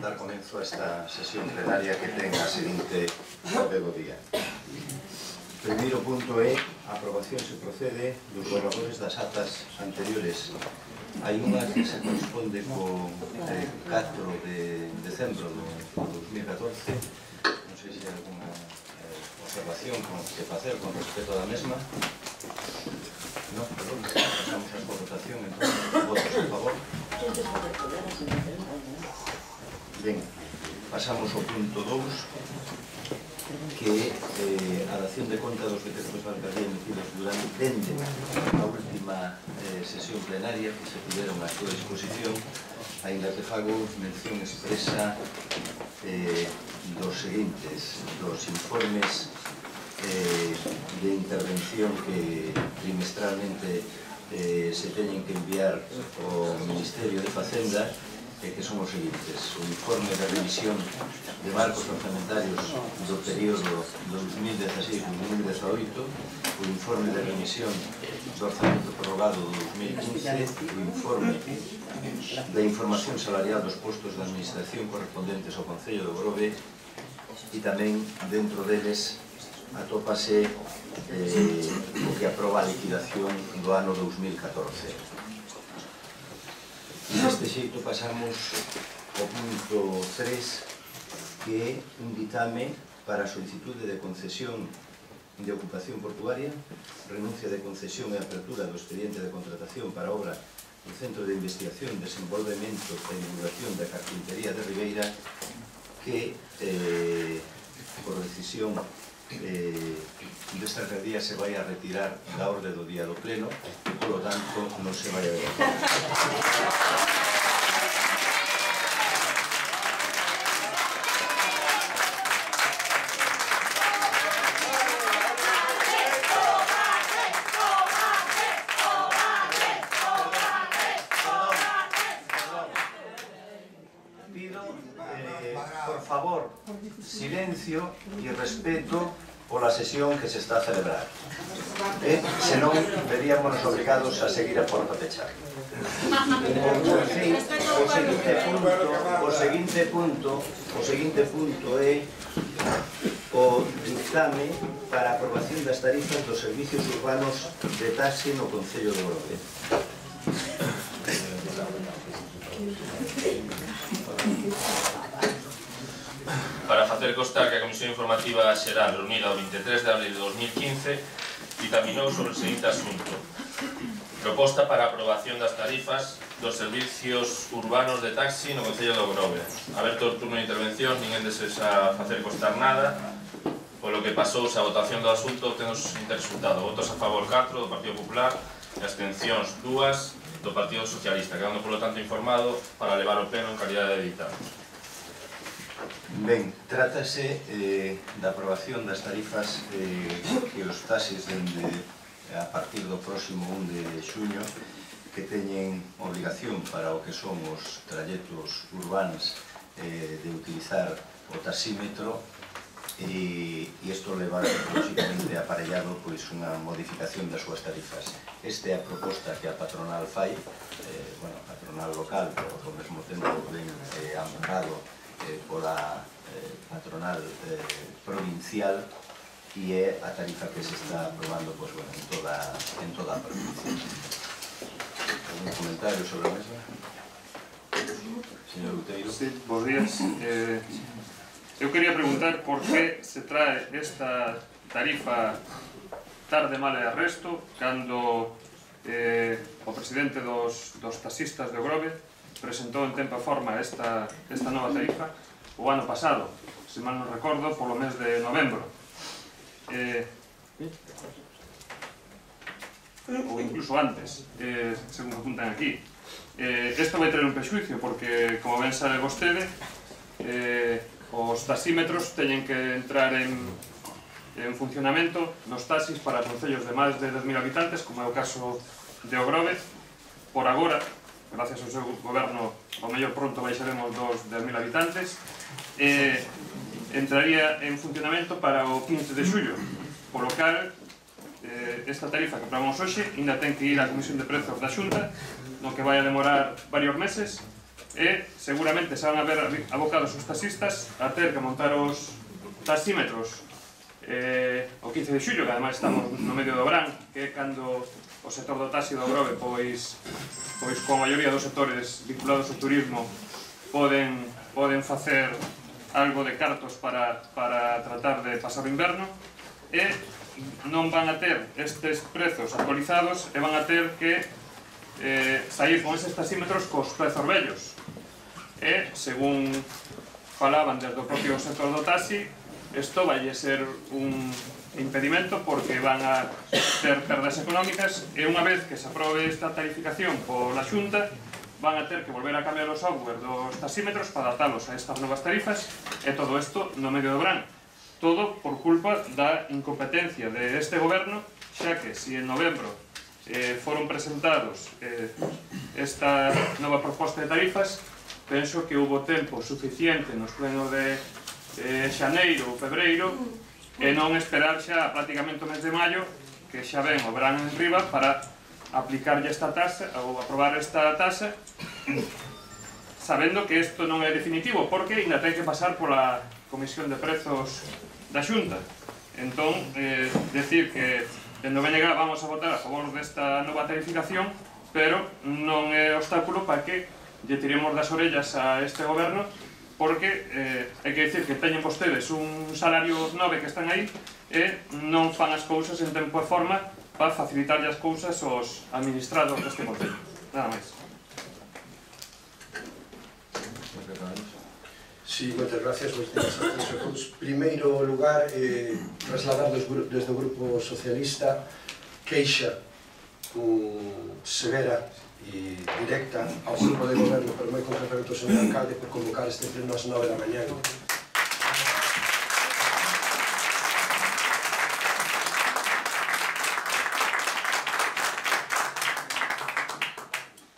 dar comienzo a esta sesión plenaria que ten a seguinte orde do día. O primeiro punto é a aprobación se procede dos borradores das actas anteriores. Hai unha que se corresponde co 4 de decembro do 2014. Non sei se hai alguna observación que facer con respecto da mesma. Non, perdón, pasamos a votación, entón, votos a favor. Ben, pasamos ao punto 2, que é a dación de conta dos decretos de alcaldía emitidos dende a última sesión plenaria que se tiveron a súa disposición, aínda que fago mención expresa dos seguintes, dos informes de intervención que trimestralmente se teñen que enviar ao Ministerio de Facenda, que son os seguintes: o informe de revisión de marcos orçamentarios do período 2016-2018, o informe de remisión do orzamento prorrogado do 2015, o informe da información salarial dos postos de administración correspondentes ao Concello do Grove, e tamén dentro deles atópase o que aproba a liquidación do ano 2014. Deste xeito pasamos ao punto 3, que é un ditame para a solicitude de concesión de ocupación portuaria, renuncia de concesión e apertura do expediente de contratación para obra do Centro de Investigación, Desenvolvemento e Divulgación da Carpintería de Ribeira, que por decisión desta alcaldía se vai a retirar da orde do día do pleno e, polo tanto, non se vai a ver. Por favor, silencio e respeto pola sesión que se está a celebrar. Senón, veríamos obrigados a seguir a porta pechada. O seguinte punto é o dictame para a aprobación das tarifas dos servicios urbanos de taxi no Concello do Grove. Para facer constar que a Comisión Informativa Xeral reunida o 23 de abril de 2015 ditaminou sobre o seguinte asunto: proposta para a aprobación das tarifas dos servicios urbanos de taxi no Concello do Grove. Aberto o turno de intervención, ninguén desexa facer constar nada, polo que pasouse a votación do asunto. Temos interresultado: votos a favor 4 do Partido Popular e abstencións 2 do Partido Socialista, quedando polo tanto informado para levar o pleno en calidade de dictado. Ben, trátase da aprobación das tarifas que os taxis a partir do próximo 1 de xuño que teñen obligación para o que son os trayectos urbanos de utilizar o taxímetro, e isto leva lógicamente aparellado unha modificación das súas tarifas. Esta é a proposta que a patronal fai, a patronal local, pero ao mesmo tempo ben amparado pola patronal provincial, e é a tarifa que se está aprobando en toda a provincia. Algún comentario sobre a mesma? Señor Uteiro. Sí, bons días. Eu quería preguntar por que se trae esta tarifa tarde, mal e arresto, cando o presidente dos taxistas de Grove presentou en tempo e forma esta nova tarifa o ano pasado, se mal non recordo, polo mes de novembro. Ou incluso antes, según apuntan aquí. Isto vai traer un prexuicio, porque, como ben sabe vostede, os taxímetros teñen que entrar en funcionamento nos taxis para concellos de máis de 10.000 habitantes, como é o caso de O Grove. Por agora, gracias ao seu goberno, ao mellor pronto baixaremos dos 10.000 habitantes, entraría en funcionamento para o 15 de xullo, polo cal esta tarifa que aprobamos hoxe ainda ten que ir á Comisión de Prezos da Xunta, no que vai a demorar varios meses, e seguramente se van a ver abocados os taxistas a ter que montar os taxímetros o 15 de xullo, que ademais estamos no medio do verán, que é cando o sector do taxi do Grove, pois con a maioría dos sectores vinculados ao turismo poden facer algo de cartos para tratar de pasar o inverno, e non van a ter estes prezos actualizados e van a ter que sair con eses taxímetros cos prezos vellos. E, según falaban desde o propio sector do taxi, isto vai ser un impedimento porque van a ter perdas económicas e unha vez que se aprobe esta tarificación pola Xunta van a ter que volver a cambiar o software dos taxímetros para adaptalos a estas novas tarifas e todo isto no medio do verán. Todo por culpa da incompetencia deste goberno, xa que se en novembro foron presentados esta nova proposta de tarifas, penso que houve tempo suficiente nos plenos de xaneiro ou febreiro e non esperar xa prácticamente o mes de maio, que xa ven o verán en riba, para aplicarlle esta taxa ou aprobar esta taxa, sabendo que isto non é definitivo, porque ainda ten que pasar pola Comisión de Prezos da Xunta. Entón, decir que dende o BNG vamos a votar a favor desta nova tarificación, pero non é obstáculo para que lle tiremos das orellas a este goberno, porque hai que dicir que teñen vostedes un salario 9 que están aí e non fan as cousas en tempo e forma para facilitarlle as cousas aos administrados deste concello. Nada máis. Sí, moitas gracias, moitas gracias a todos. Primeiro lugar, trasladar desde o Grupo Socialista queixa severa e directa ao grupo de goberno, pero moi concretamente ao señor alcalde, por convocar este pleno ás 9 da mañá.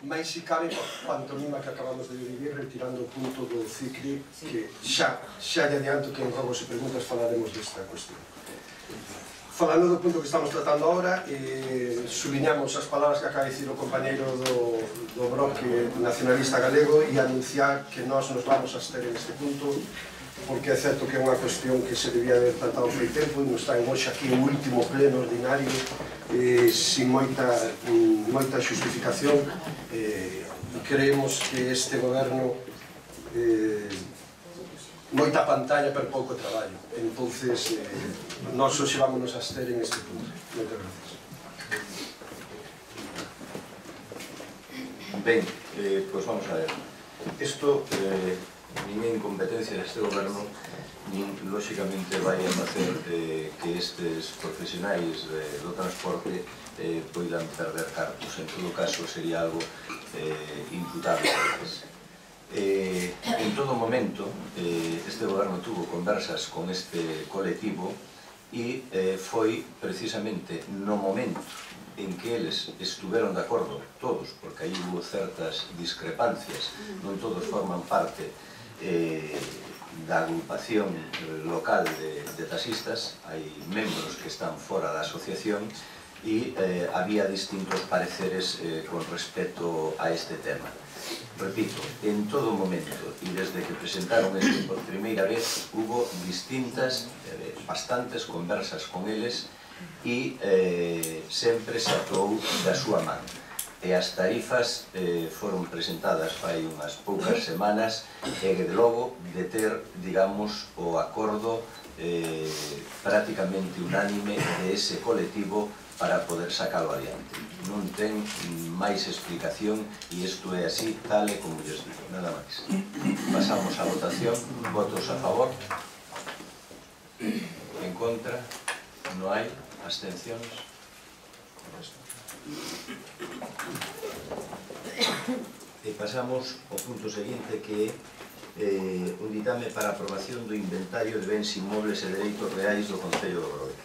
Mais se cabe, pantomima que acabamos de vivir, retirando o punto do CICRI, que xa lle adianto que en jogos e preguntas falaremos desta cuestión. Falando do punto que estamos tratando agora, subliñamos as palabras que acaba de dicir o compañeiro do bloque nacionalista galego e anunciar que nós nos vamos a abster en este punto, porque é certo que é unha cuestión que se debía haber tratado fai tempo e nos traen hoxe aquí o último pleno ordinario sin moita xustificación. Creemos que este goberno moita pantalla per pouco traballo, entonces nós hoxe vámonos a abster en este punto. Moitas gracias. Ben, pois vamos a ver. Isto nin é incompetencia deste goberno, nin lóxicamente vai a facer que estes profesionais do transporte poidan perder cartos. En todo caso sería algo imputable a eles. En todo momento este goberno tuvo conversas con este colectivo e foi precisamente no momento en que eles estuveron de acordo, todos, porque aí hubo certas discrepancias, non todos forman parte da agrupación local de taxistas, hai membros que están fora da asociación e había distintos pareceres con respecto a este tema. Repito, en todo momento, e desde que presentaron este por primeira vez, hubo distintas, bastantes conversas con eles e sempre se actuou da súa man. E as tarifas foron presentadas fai unhas poucas semanas e que de logo de ter, digamos, o acordo prácticamente unánime de ese colectivo para poder sacalo adiante. Non ten máis explicación e isto é así, tal e como lles digo, nada máis. Pasamos a votación, votos a favor, en contra, non hai, abstencións. E pasamos ao punto seguinte, que é un ditame para aprobación do inventario de bens inmobles e dereitos reais do Concello do Grove.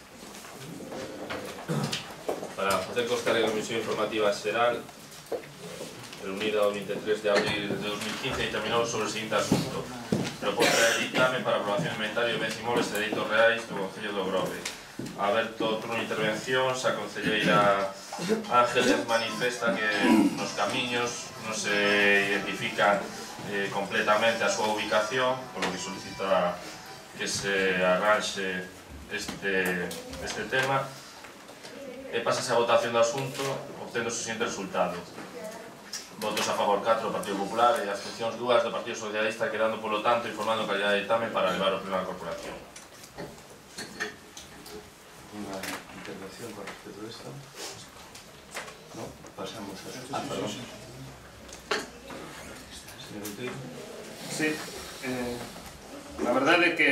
Para facer constar a Comisión Informativa Xeral reunida o 23 de abril de 2015 e terminou sobre o seguinte asunto: proposta de ditame para aprobación de inventario de bens inmobles e dereitos reais do Concello do Grove. Aberto turno de intervencións, a concelleira Ángeles manifesta que nos camiños non se identifican completamente a súa ubicación, polo que solicita que se arranxe este tema, e pasase a votación do asunto obtendo o seguinte resultado: votos a favor 4 do Partido Popular e abstencións 2 do Partido Socialista, quedando polo tanto informando calidad de ditame para levar o pleno da corporación. Unha intervención con respecto a isto? No, pasamos a... perdón. Señor Uteiro. Sí, a verdade é que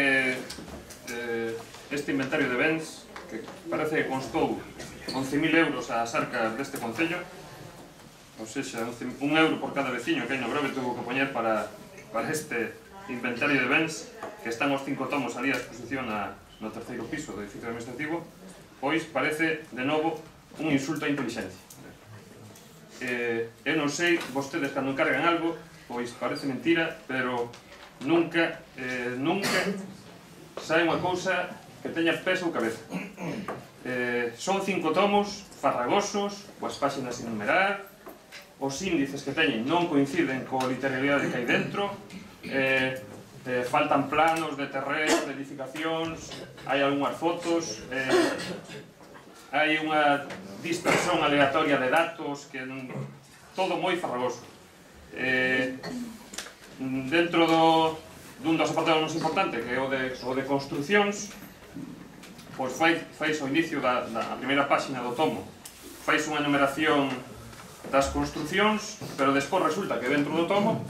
este inventario de bens, que parece que constou 11.000 euros ás arcas deste concello, ou seja, €1 por cada veciño que hai no Grove tuvo que poñer para este inventario de bens, que están os 5 tomos ali a exposición no terceiro piso do edificio administrativo, pois parece, de novo, un insulto á inteligencia. Eu non sei, vostedes cando encargan algo, pois parece mentira, pero nunca sae unha cousa que teña peso ou cabeza. Son 5 tomos farragosos, coas páxinas sin numerar, os índices que teñen non coinciden coa literalidade que hai dentro, faltan planos de terreno, de edificacións, hai algunhas fotos, hai unha dispersión aleatoria de datos, que todo moi farragoso. Dentro dun dos apartados máis importante, que é o de construcións, pois fais ao inicio da primeira páxina do tomo, fais unha enumeración das construcións, pero despois resulta que dentro do tomo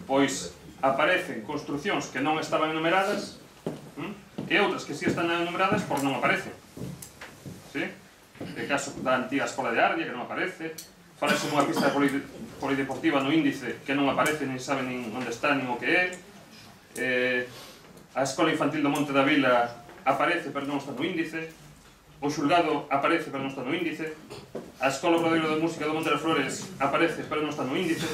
pois aparecen construcións que non estaban enumeradas e outras que si están enumeradas por non aparecen. O caso da antiga escola de Ardia, que non aparece, falase unha pista polideportiva no índice que non aparece, nin sabe nin onde está, nin o que é. A escola infantil do Monte da Vila aparece, pero non está no índice. O xulgado aparece, pero non está no índice. A escola Obradoiro de Música do Monte das Flores aparece, pero non está no índice.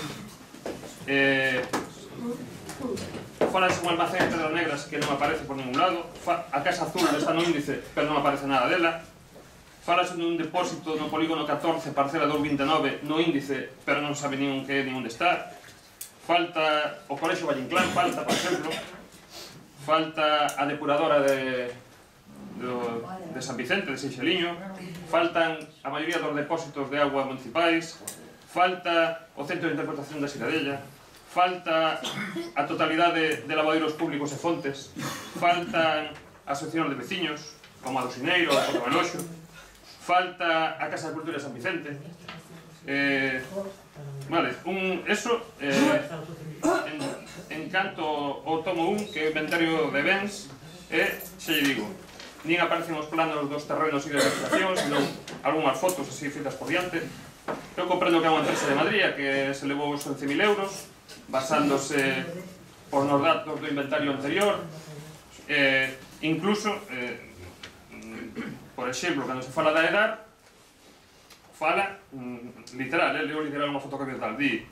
Falase un almacén de pedras negras que non aparece por ningún lado. A Casa Azul está no índice, pero non aparece nada dela. Falase dun depósito no polígono 14, parcela 229, no índice, pero non sabe nin que é, nin onde está. Falta o Colexio Valle Inclán, falta, por exemplo. Falta a depuradora de San Vicente, de Seixeliño. Faltan a maioría dos depósitos de agua municipais. Falta o Centro de Interpretación da Ciradella. Falta a totalidade de lavadeiros públicos e fontes. Faltan asociacións de veciños, como a do Sineiro, a Portobeloxo. Falta a Casa de Cultura de San Vicente. Vale, eso en canto ao tomo 1, que é o inventario de bens, xa lle digo, nin aparecen os planos dos terrenos e de legislacións, senón algunhas fotos así feitas por diante. Eu comprendo que é unha empresa de Madrid que se levou os 11.000 euros, basándose por nos datos do inventario anterior. Incluso, por exemplo, cando se fala da EDAR, fala, literal, leo literal unha fotocopia tal, di,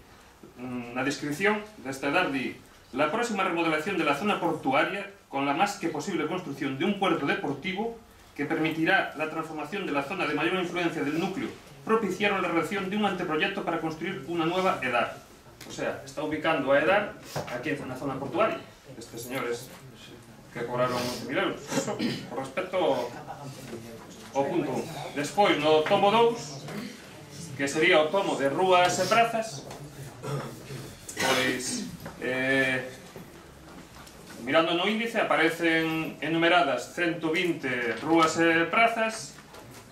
na descripción desta EDAR, di: la próxima remodelación de la zona portuaria con la más que posible construcción de un puerto deportivo que permitirá la transformación de la zona de mayor influencia del núcleo propiciaron la redacción de un anteproyecto para construir una nueva EDAR. O sea, está ubicando a EDAR aquí en la zona portuaria. Estes señores que cobraron 11.000 euros. Eso, por respecto ao punto 1. Despois, no tomo 2, que sería o tomo de rúas e prazas, pois, mirando no índice, aparecen enumeradas 120 rúas e prazas,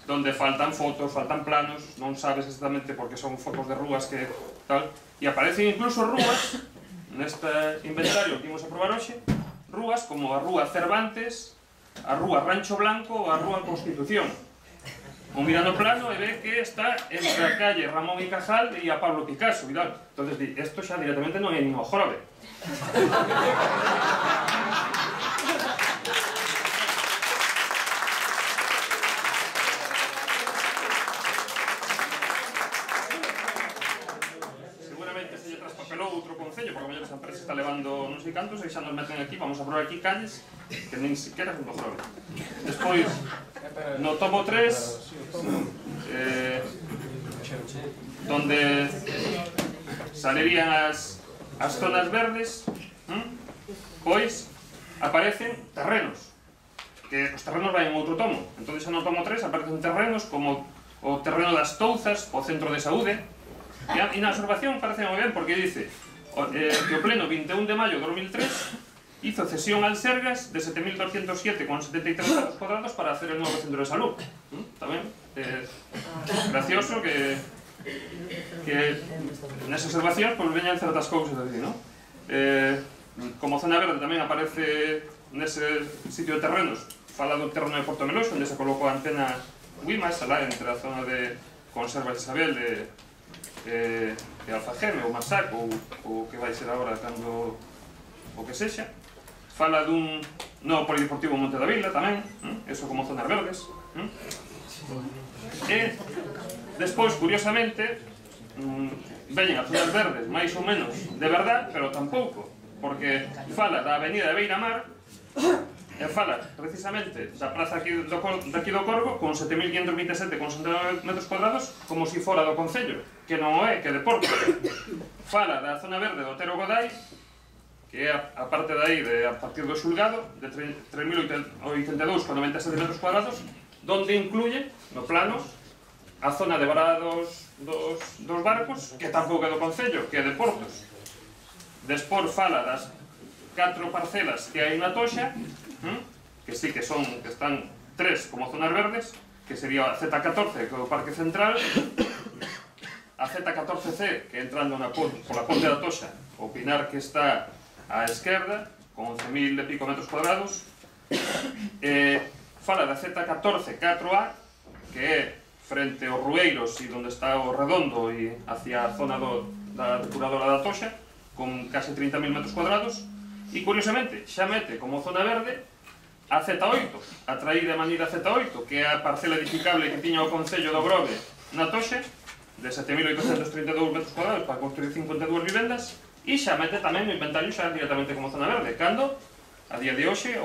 donde faltan fotos, faltan planos, non sabes exactamente porque son fotos de rúas que tal, e aparecen incluso rúas, neste inventario que imos a probar hoxe, rúas como a Rúa Cervantes, a Rúa Rancho Blanco ou a Rúa Constitución. Un mira no plano e ve que está entre a calle Ramón y Cajal e a Pablo Picasso, vidal. Entonces, isto xa directamente non é nin o jorobe. Seguramente se lle traspapelou outro concello, porque a mellor esa empresa está levando non sei cantos e xa nos meten aquí, vamos a probar aquí calles que nin siquiera son do jorobe. Despois, no tomo 3, donde salerían as zonas verdes, pois aparecen terrenos, que os terrenos vai en outro tomo. Entón, xa no tomo 3 aparecen terrenos como o terreno das Touzas, o centro de saúde, e na observación parece moi ben, porque dice que o pleno 21 de maio de 2003 hizo cesión al Sergas de 7.207,73 metros cuadrados para hacer el nuevo centro de salud. Tamén gracioso que nesa observación pues veñan certas cousas así, ¿no? Como zona verde tamén aparece nese sitio de terrenos, fala do terreno de Porto Meloxo, onde se colocou a antena WIMAX, alá entre a zona de Conservas de Isabel de Alfageme ou Masac, ou que vai ser agora cando o que sexa. Fala dun novo polideportivo Monte da Vila tamén, eso como zonas verdes. E despois, curiosamente, veñen as zonas verdes máis ou menos de verdad, pero tampouco, porque fala da avenida de Beiramar e fala precisamente da praza daqui do Corgo con 7.527,69 metros cuadrados como se fora do Concello, que non o é, que é de Porto. Fala da zona verde do Otero Godai, que é a parte de aí, a partir do xulgado, de 3.082,97 metros cuadrados, donde incluye, no plano, a zona de varados dos barcos, que tampouco é do Concello, que é de Portos. Despois fala das 4 parcelas que hai na Toxa, que sí que están 3 como zonas verdes, que sería a Z14, que é o Parque Central, a Z14C, que entrando pola Ponte da Toxa, o Pinar, que está á esquerda, con 11.000 e pico metros cuadrados. Fala da Z14 4A, que é frente aos Rueiros e onde está o Redondo e hacia a zona da depuradora da Toxa, con case 30.000 metros cuadrados. E, curiosamente, xa mete como zona verde a Z8, a traída manida Z8, que é a parcela edificable que tiña o Concello do Grove na Toxa, de 7.832 metros cuadrados para construir 52 vivendas. E xa mete tamén o inventario xa directamente como zona verde, cando, a día de hoxe,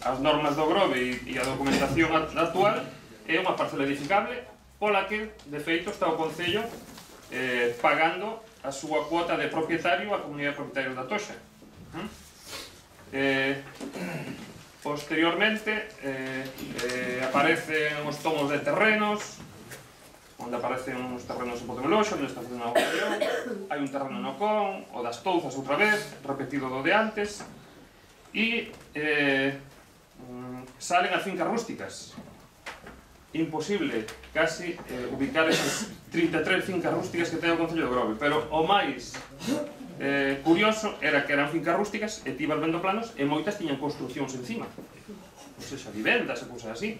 as normas do Grove e a documentación actual é unha parcela edificable pola que, de feito, está o Concello pagando a súa cuota de propietario á comunidade de propietarios da Toxa. Posteriormente aparecen os tomos de terrenos, onde aparecen uns terrenos en Porto Meloxo, onde está facendo unha opción, hai un terreno no Con, o das Touzas outra vez, repetido do de antes, e salen as fincas rústicas. Imposible casi ubicar esas 33 fincas rústicas que ten o Concello de Grove, pero o máis curioso era que eran fincas rústicas e ti ibas vendo planos e moitas tiñan construccións encima, ou seja, vivendas e cousas así.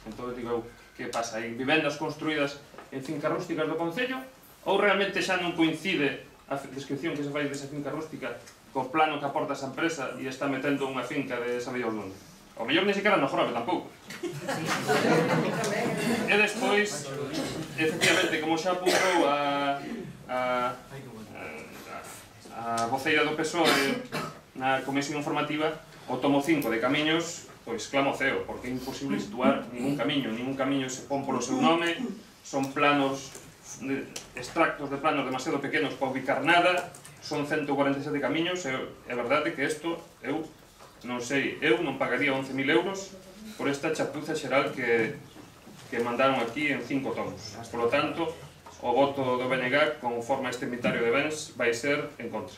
Entón digo, que pasa? Hai vivendas construídas en fincas rústicas do Concello ou realmente xa non coincide a descripción que se fai desa finca rústica co plano que aporta esa empresa e está metendo unha finca de San Miguel Mundo? O mellor ni siquiera no Grove tampouco. E despois, efectivamente, como xa apuntou a voceira do PSOE na comisión informativa, o tomo 5 de camiños, pois clamo ceo, porque é imposible situar ningún camiño se pon polo seu nome, son planos, extractos de planos demasiado pequenos para ubicar nada, son 147 camiños, e é verdade que isto, eu non sei, eu non pagaría 11.000 euros por esta chapuza xeral que mandaron aquí en 5 tomos. Por lo tanto, o voto do BNG conforme a este inventario de bens vai ser en contra.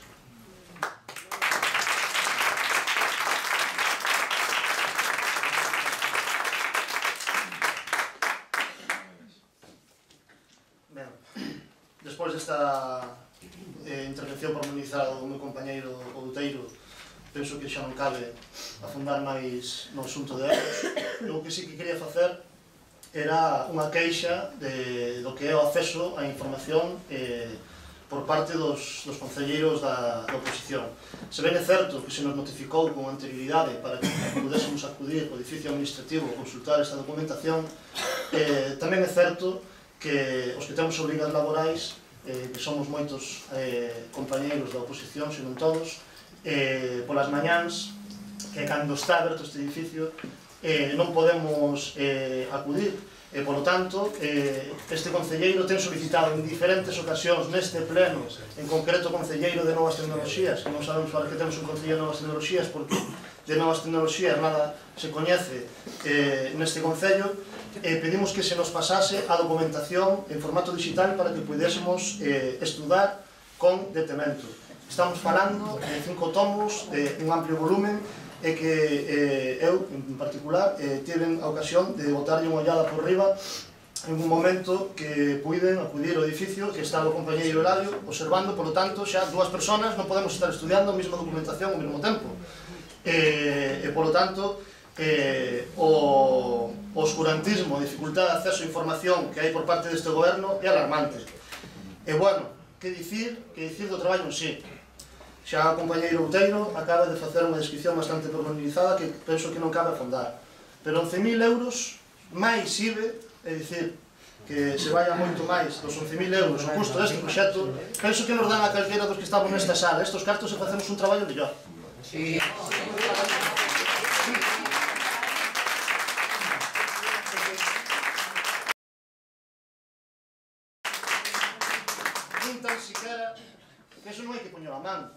Ben, despois desta intervención pormenorizada do meu compañeiro Outeiro, penso que xa non cabe afundar máis no asunto de euros. O que sí que quería facer era unha queixa do que é o acceso á información por parte dos concelleiros da oposición. Se ben é certo que se nos notificou con anterioridade para que pudésemos acudir ao edificio administrativo a consultar esta documentación, tamén é certo que os que temos obrigas laborais, que somos moitos compañeiros da oposición, se non todos, polas mañáns, que cando está aberto este edificio non podemos acudir, E, polo tanto, este concelleiro ten solicitado en diferentes ocasións neste pleno, en concreto concelleiro de Novas Tecnoloxías, que non sabemos para que temos un concelleiro de Novas Tecnoloxías, porque de Novas Tecnoloxías nada se coñece neste concello, pedimos que se nos pasase a documentación en formato digital para que pudésemos estudar con detemento. Estamos falando de 5 tomos, de un amplio volumen, e que eu, en particular, tiven a ocasión de botarlle unha ollada por riba en un momento que puiden acudir ao edificio que estaba o compañeiro Eladio observando, polo tanto, xa dúas persoas non podemos estar estudiando a mesma documentación ao mesmo tempo. E, polo tanto, o oscurantismo, a dificultade de acceso a información que hai por parte deste goberno é alarmante. E, bueno, que dicir do traballo en sí? Xa o compañeiro Outeiro acaba de facer unha descripción bastante pormenorizada que penso que non cabe afondar. Pero 11.000 euros máis IVE, é dicir, que se vaya moito máis dos 11.000 euros o custo deste proxecto, penso que nos dan a calquera dos que estamos nesta sala estos cartos e facemos un traballo mellor. Sí. Nin tan siquiera, que eso non hai que poñer a man,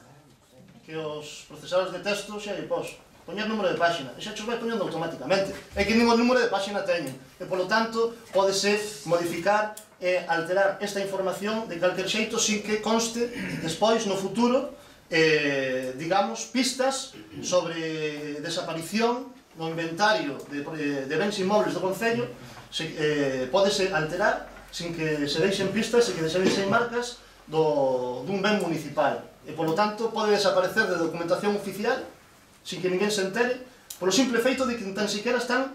que os procesadores de texto xa lle pos poñer número de páxina, e xa xos vai poñendo automáticamente, é que nin o número de páxina teñen, e polo tanto podese modificar e alterar esta información de calquer xeito sin que conste despois no futuro digamos, pistas sobre desaparición no inventario de bens inmobles do concello, podese alterar sin que se deixen pistas e que se deixen marcas dun ben municipal. E, polo tanto, pode desaparecer de documentación oficial sin que ninguén se entere polo simple feito de que tan siquiera están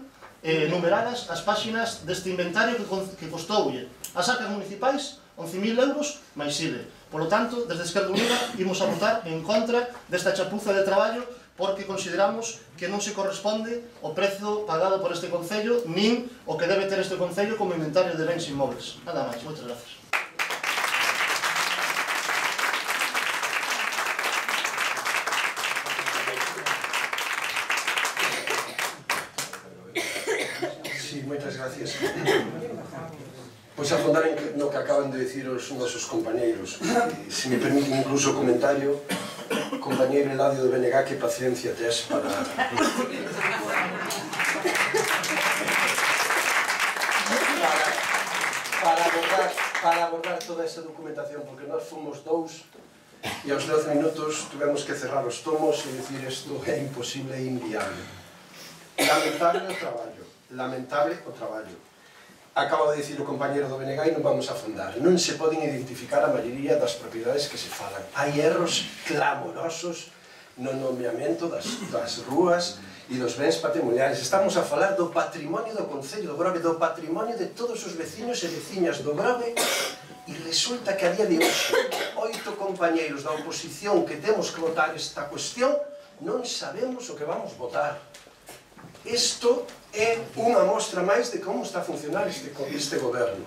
numeradas as páxinas deste inventario que costoulle as arcas municipais 11.000 euros máis IVE. Polo tanto, desde Esquerda Unida imos a votar en contra desta chapuza de traballo porque consideramos que non se corresponde o prezo pagado por este concello nin o que debe ter este concello como inventario de bens inmobles. Nada máis, moitas gracias. Moitas gracias. Pois a fondar no que acaban de dicir os nosos compañeiros, se me permiten incluso o comentario, compañeiro Eladio de BNG, que paciencia tes para abordar toda esa documentación, porque nós fomos dous e aos 12 minutos tuvemos que cerrar os tomos e dicir isto é imposible e inviable. Lamentable o traballo. Acaba de dicir o compañero do BNG e non vamos a afondar. Non se poden identificar a maioría das propiedades que se falan. Hai erros clamorosos no nomeamento das rúas e dos bens patrimoniais. Estamos a falar do patrimonio do Concello do Grove, do patrimonio de todos os veciños e veciñas do Grove, e resulta que a día de hoxe 8 compañeiros da oposición que temos que votar esta cuestión non sabemos o que vamos votar. Isto é unha mostra máis de como está a funcionar este goberno.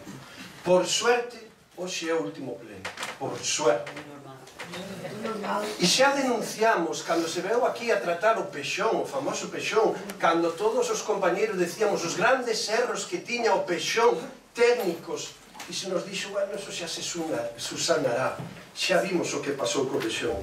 Por suerte, hoxe é o último pleno. Por suerte. E xa denunciamos, cando se veu aquí a tratar o Pexón, o famoso Pexón, cando todos os compañeiros decíamos os grandes erros que tiña o Pexón, técnicos, e se nos dixo, bueno, eso xa se susanará. Xa vimos o que pasou co Pexón.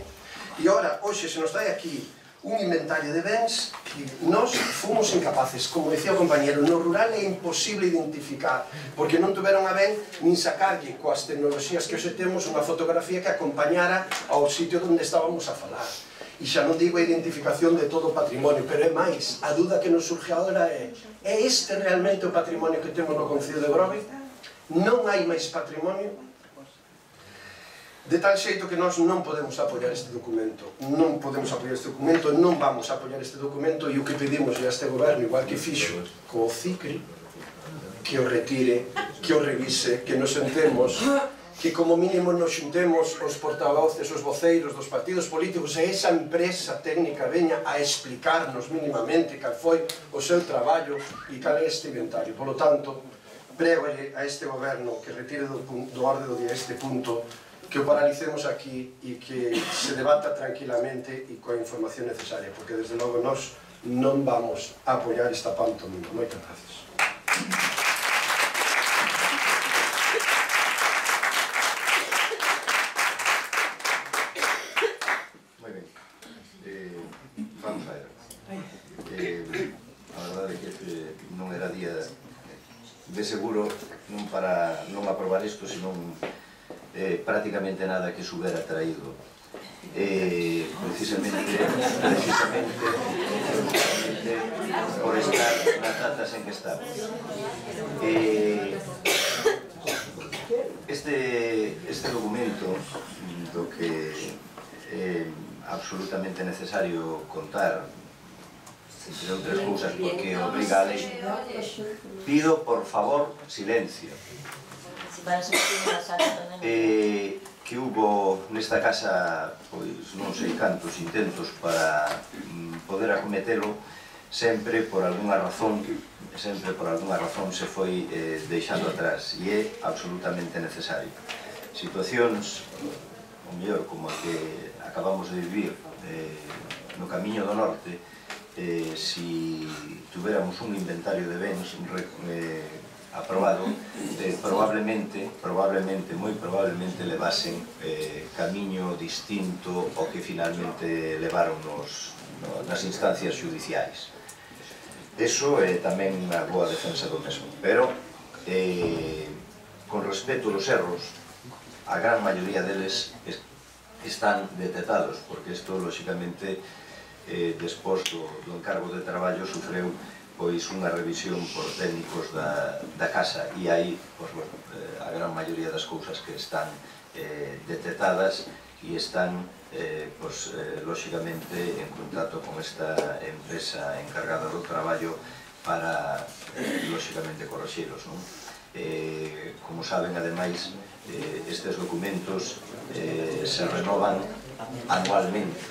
E ora, hoxe se nos dai aquí un inventario de bens que nós fomos incapaces, como decía o compañero, no rural é imposible identificar, porque non tuveron a ben nin sacarlle coas tecnoloxías que hoxe temos unha fotografía que acompañara ao sitio onde estábamos a falar. E xa non digo a identificación de todo o patrimonio, pero é máis, a duda que nos surge agora é este realmente o patrimonio que temos no Concello de Grove? Non hai máis patrimonio? De tal xeito que nós non podemos apoiar este documento, non vamos a apoiar este documento, e o que pedimos a este goberno, igual que fixo co CICRI, que o retire, que o revise, que nos sentemos, que como mínimo nos xuntemos os portavoces, os voceiros dos partidos políticos e esa empresa técnica veña a explicarnos mínimamente cal foi o seu traballo e cal é este inventario. Por lo tanto, prego a este goberno que retire do orde do día este punto, que o paralicemos aquí e que se debata tranquilamente e coa información necesaria, porque desde logo nós non vamos a apoiar esta pantomima. Moitas gracias. de seguro non para non aprobar isto, senón prácticamente nada que se hubiera traído precisamente por estar nas datas en que estamos. Este documento do que é absolutamente necesario contar, entre outras cousas, porque obriga a lei, pido por favor silencio. Que hubo nesta casa, pois non sei cantos intentos para poder acometelo, sempre por algunha razón se foi deixando atrás, e é absolutamente necesario. Situacións, o mellor, como a que acabamos de vivir no Camiño do Norte, si tuviéramos un inventario de bens aprobado, moi probablemente levasen camiño distinto ao que finalmente levaron nas instancias judiciais. Eso é tamén unha boa defensa do mesmo, pero con respecto aos erros, a gran maioría deles están detectados, porque isto, lóxicamente, despois do encargo de traballo sufreu pois unha revisión por técnicos da casa, e aí a gran maioría das cousas que están detectadas e están lóxicamente en contacto con esta empresa encargada do traballo para lóxicamente correxilos. Como saben, ademais, estes documentos se renovan anualmente,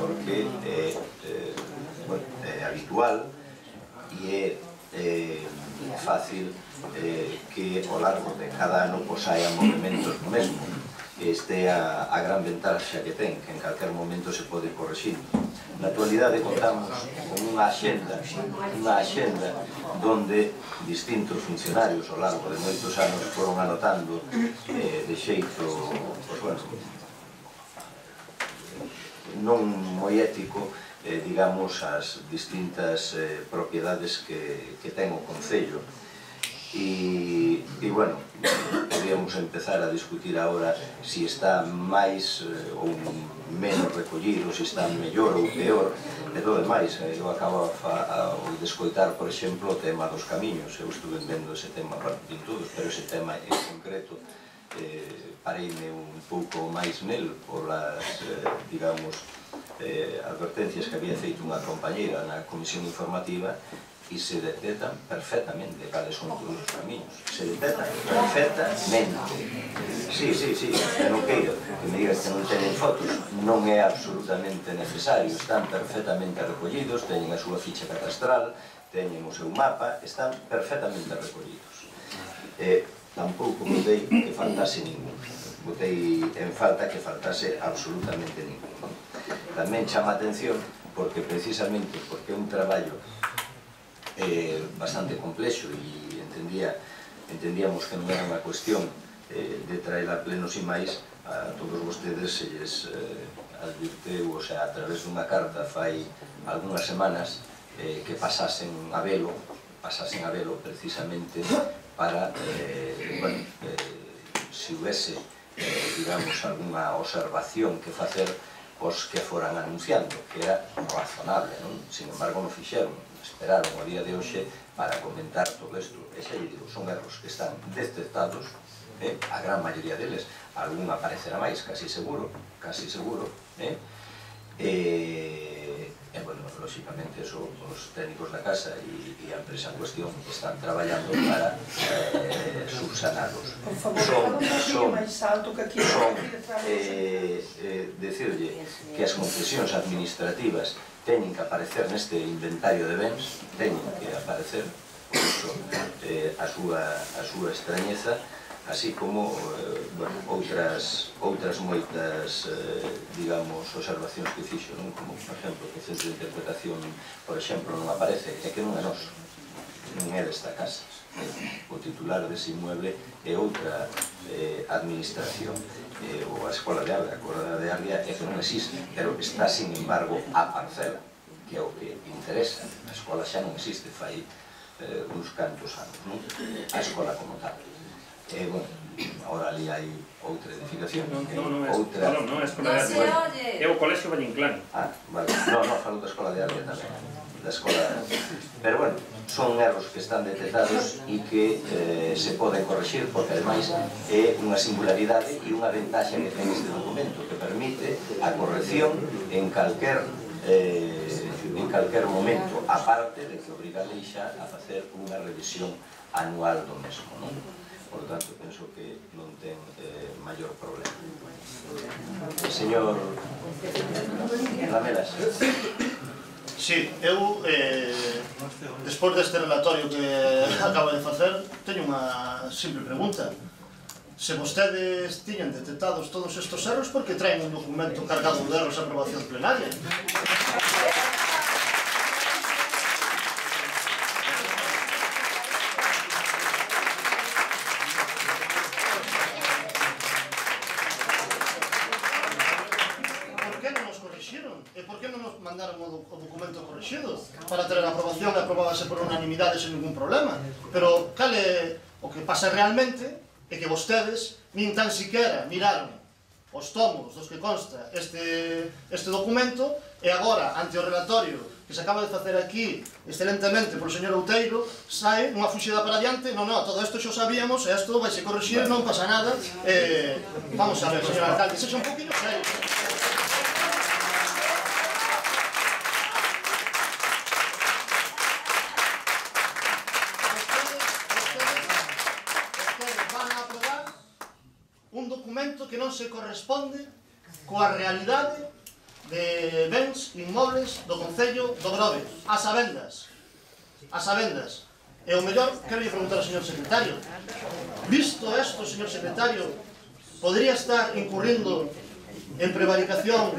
porque é habitual e é fácil que ao largo de cada ano haia movimentos no mesmo. Este é a gran ventaxa que ten, que en calquer momento se pode ir correxindo. Na actualidade contamos con unha axenda donde distintos funcionarios ao largo de moitos anos foron anotando de xeito non moi ético, digamos, as distintas propiedades que ten o Concello. E, bueno, podríamos empezar a discutir agora se está máis ou menos recollido, se está mellor ou peor, e todo demais. Eu acabo de escoitar, por exemplo, o tema dos camiños. Eu estuve vendo ese tema para todos, pero ese tema en concreto pareime un pouco máis nel polas, digamos, advertencias que había feito unha compañeira na comisión informativa, e se detectan perfectamente cales son todos os camiños. Se detectan perfectamente. Sí, que non queiro que me digas que non teñen fotos. Non é absolutamente necesario. Están perfectamente recollidos, teñen a súa ficha catastral, teñen o seu mapa, están perfectamente recollidos. Tampouco botei que faltase ningún. Botei en falta que faltase absolutamente ningún. Tamén chama a atención porque precisamente porque é un traballo bastante complexo e entendíamos que non era unha cuestión de traer a pleno sin máis. A todos vostedes se lles advirteu, o sea, a través dunha carta fai algunhas semanas, que pasasen a velo precisamente para, bueno, se houvese, digamos, algunha observación que facer, os que foran anunciando, que era razonable, non? Sin embargo, non fixeron, esperaron o día de hoxe para comentar todo isto. E xa lle digo, son erros que están detectados, a gran maioría deles, algún aparecerá máis, casi seguro, e, bueno, lóxicamente, os técnicos da casa e a empresa en cuestión están traballando para subsanalos. Decirlle que as concesións administrativas teñen que aparecer neste inventario de bens, teñen que aparecer, por iso a súa extrañeza, así como outras moitas, digamos, observacións que fixo, como, por exemplo, que o centro de interpretación, por exemplo, non aparece, é que non é noso, non é desta casa. O titular dese inmueble é outra administración, ou a Escola de Ávila, a Escola de Ávila é que non existe, pero está, sin embargo, a parcela, que é o que interesa. A escola xa non existe, fai uns cantos anos, non? A escola como tal. Bueno, agora ali hai outra edificación. Non é a escola de arte, é o Colexio Valle Inclán. Ah, vale, non, falo da escola de arte tamén, da escola... Pero bueno, son erros que están detectados e que se poden correxir, porque ademais é unha singularidade e unha ventaxa que ten este documento, que permite a corrección en calquer momento, aparte de que obriga a Leixa a facer unha revisión anual do mesmo, non? Por tanto, penso que non ten maior problema. Señor Lamelas. Sí, eu, despois deste relatorio que acabo de facer, teño unha simple pregunta. Se vostedes tiñan detectados todos estes erros, por que traen un documento cargado de erros a aprobación plenaria? E por que non nos mandaron o documento corrixido para ter a aprobación e aprobábase por unanimidade sen ningún problema? Pero cal é o que pasa realmente é que vostedes nin tan siquiera miraron os tomos dos que consta este documento e agora, ante o relatorio que se acaba de facer aquí excelentemente polo señor Outeiro, sae unha fuxida para diante. Non, todo isto xo sabíamos e isto vai se corrixir, non pasa nada. Vamos a ver, señor alcalde, sexa un poquinho serio. Un documento que non se corresponde coa realidade de bens inmobles do Concello do Grove, a sabendas. E o mellor, quero preguntar ao señor secretario, visto isto, señor secretario, podría estar incurrindo en prevaricación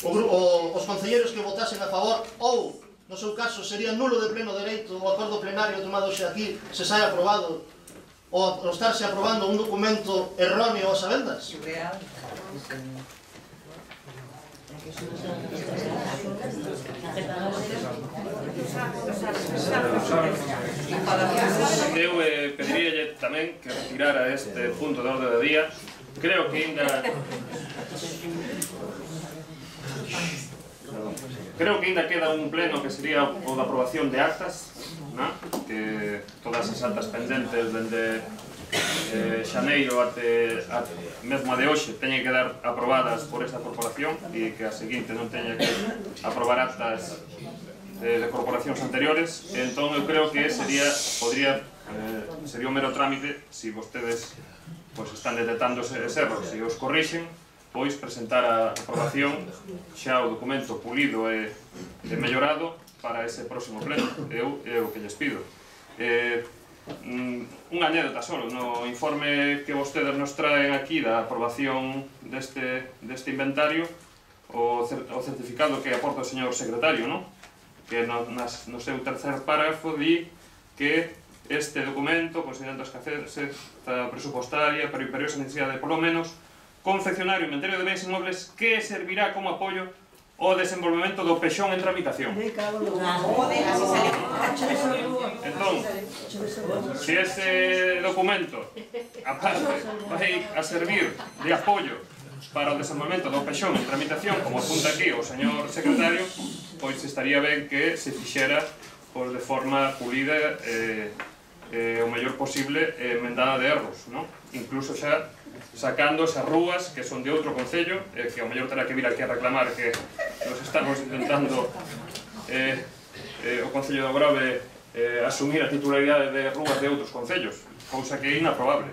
os concelleiros que votasen a favor, ou, no seu caso, sería nulo de pleno dereito o acordo plenario tomado xe aquí, se sai aprobado, ou estarse aprobando un documento erróneo a sabendas? Eu pediríalle tamén que retirara este punto de orde do día. Creo que ainda queda un pleno que sería o da aprobación de actas, que todas as actas pendentes dende xaneiro mesmo a de hoxe teñen que dar aprobadas por esta corporación e que a seguinte non teña que aprobar actas de corporacións anteriores. Entón eu creo que sería un mero trámite, se vostedes están detectando eses erros e os corrixen, pois presentar a aprobación xa o documento pulido e mellorado para ese próximo pleno. É o que lles pido. Unha anécdota solo, no informe que vostedes nos traen aquí da aprobación deste inventario, o certificado que aporta o señor secretario, que no seu tercer párrafo di que este documento, considerando a escasez presupostaria pero imperiosa necesidade de polo menos confeccionar o inventario de bens inmobles que servirá como apoio ao desenvolvemento do pexón en tramitación. Entón, se ese documento aparte vai a servir de apoio para o desenvolvemento do pexón en tramitación, como apunta aquí o señor secretario, pois estaría ben que se fixera de forma pulida o mellor posible emendada de erros, incluso xa sacando esas rúas que son de outro concello, que ao mellor terá que vir aquí a reclamar que nos estamos intentando o Concello do Grove asumir a titularidade de rúas de outros concellos, cousa que é inaprobable.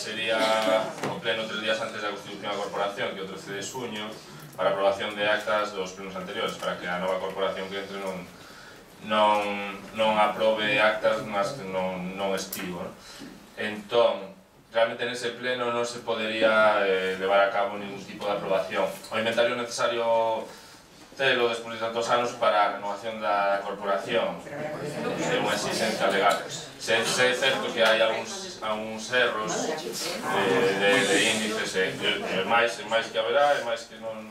Sería o pleno 3 días antes da constitución da corporación, que é o 13 de xuño, para aprobación de actas dos plenos anteriores, para que a nova corporación que entre non aprobe actas mas que non estivo. Entón, realmente nese pleno non se podería levar a cabo ningún tipo de aprobación. O inventario necesario telo despois de tantos anos para a renovación da corporación. É unha exigencia legal. Se é certo que hai algúns erros de índices, e máis que haberá, e máis que non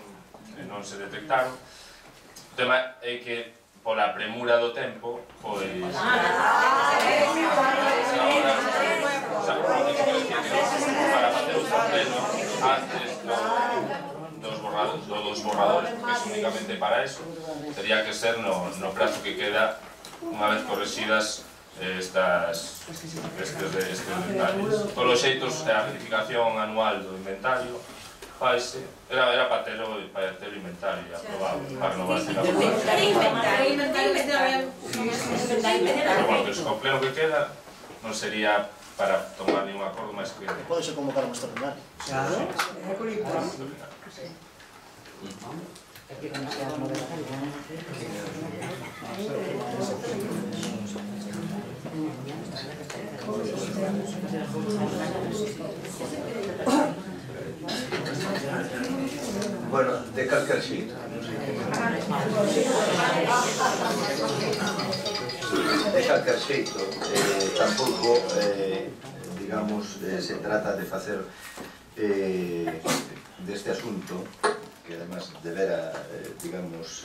se detectaron. O tema é que pola premura do tempo, pois... Para facer o pleno antes dos borradores, porque é únicamente para eso, tería que ser no prazo que queda unha vez correxidas estes detalles. Todos os xeitos, a verificación anual do inventario faise, era para ter o inventario aprobado, para non vai ser aprobado. Pero bueno, que o pleno que queda non sería para tomar ningún acordo máis que... Pode ser convocar un extraordinario. Claro. Bueno, de calquer xeito, tampouco, digamos, se trata de facer deste asunto, que además debera, digamos,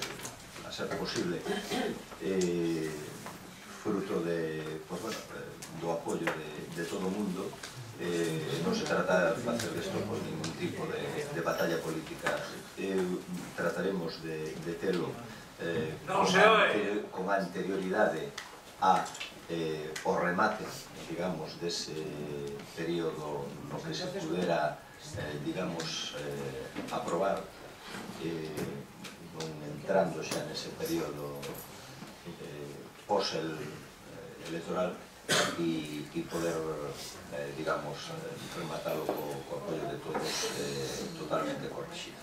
a ser posible, fruto do apoio de todo o mundo. Non se trata de facer desto por ningún tipo de batalla política. Trataremos de telo con anterioridade ao remate, digamos, dese período no que se pudera, digamos, aprobar, non entrando xa nese período pos-electoral, e poder, digamos, rematalo co apoio de todos totalmente corrixido.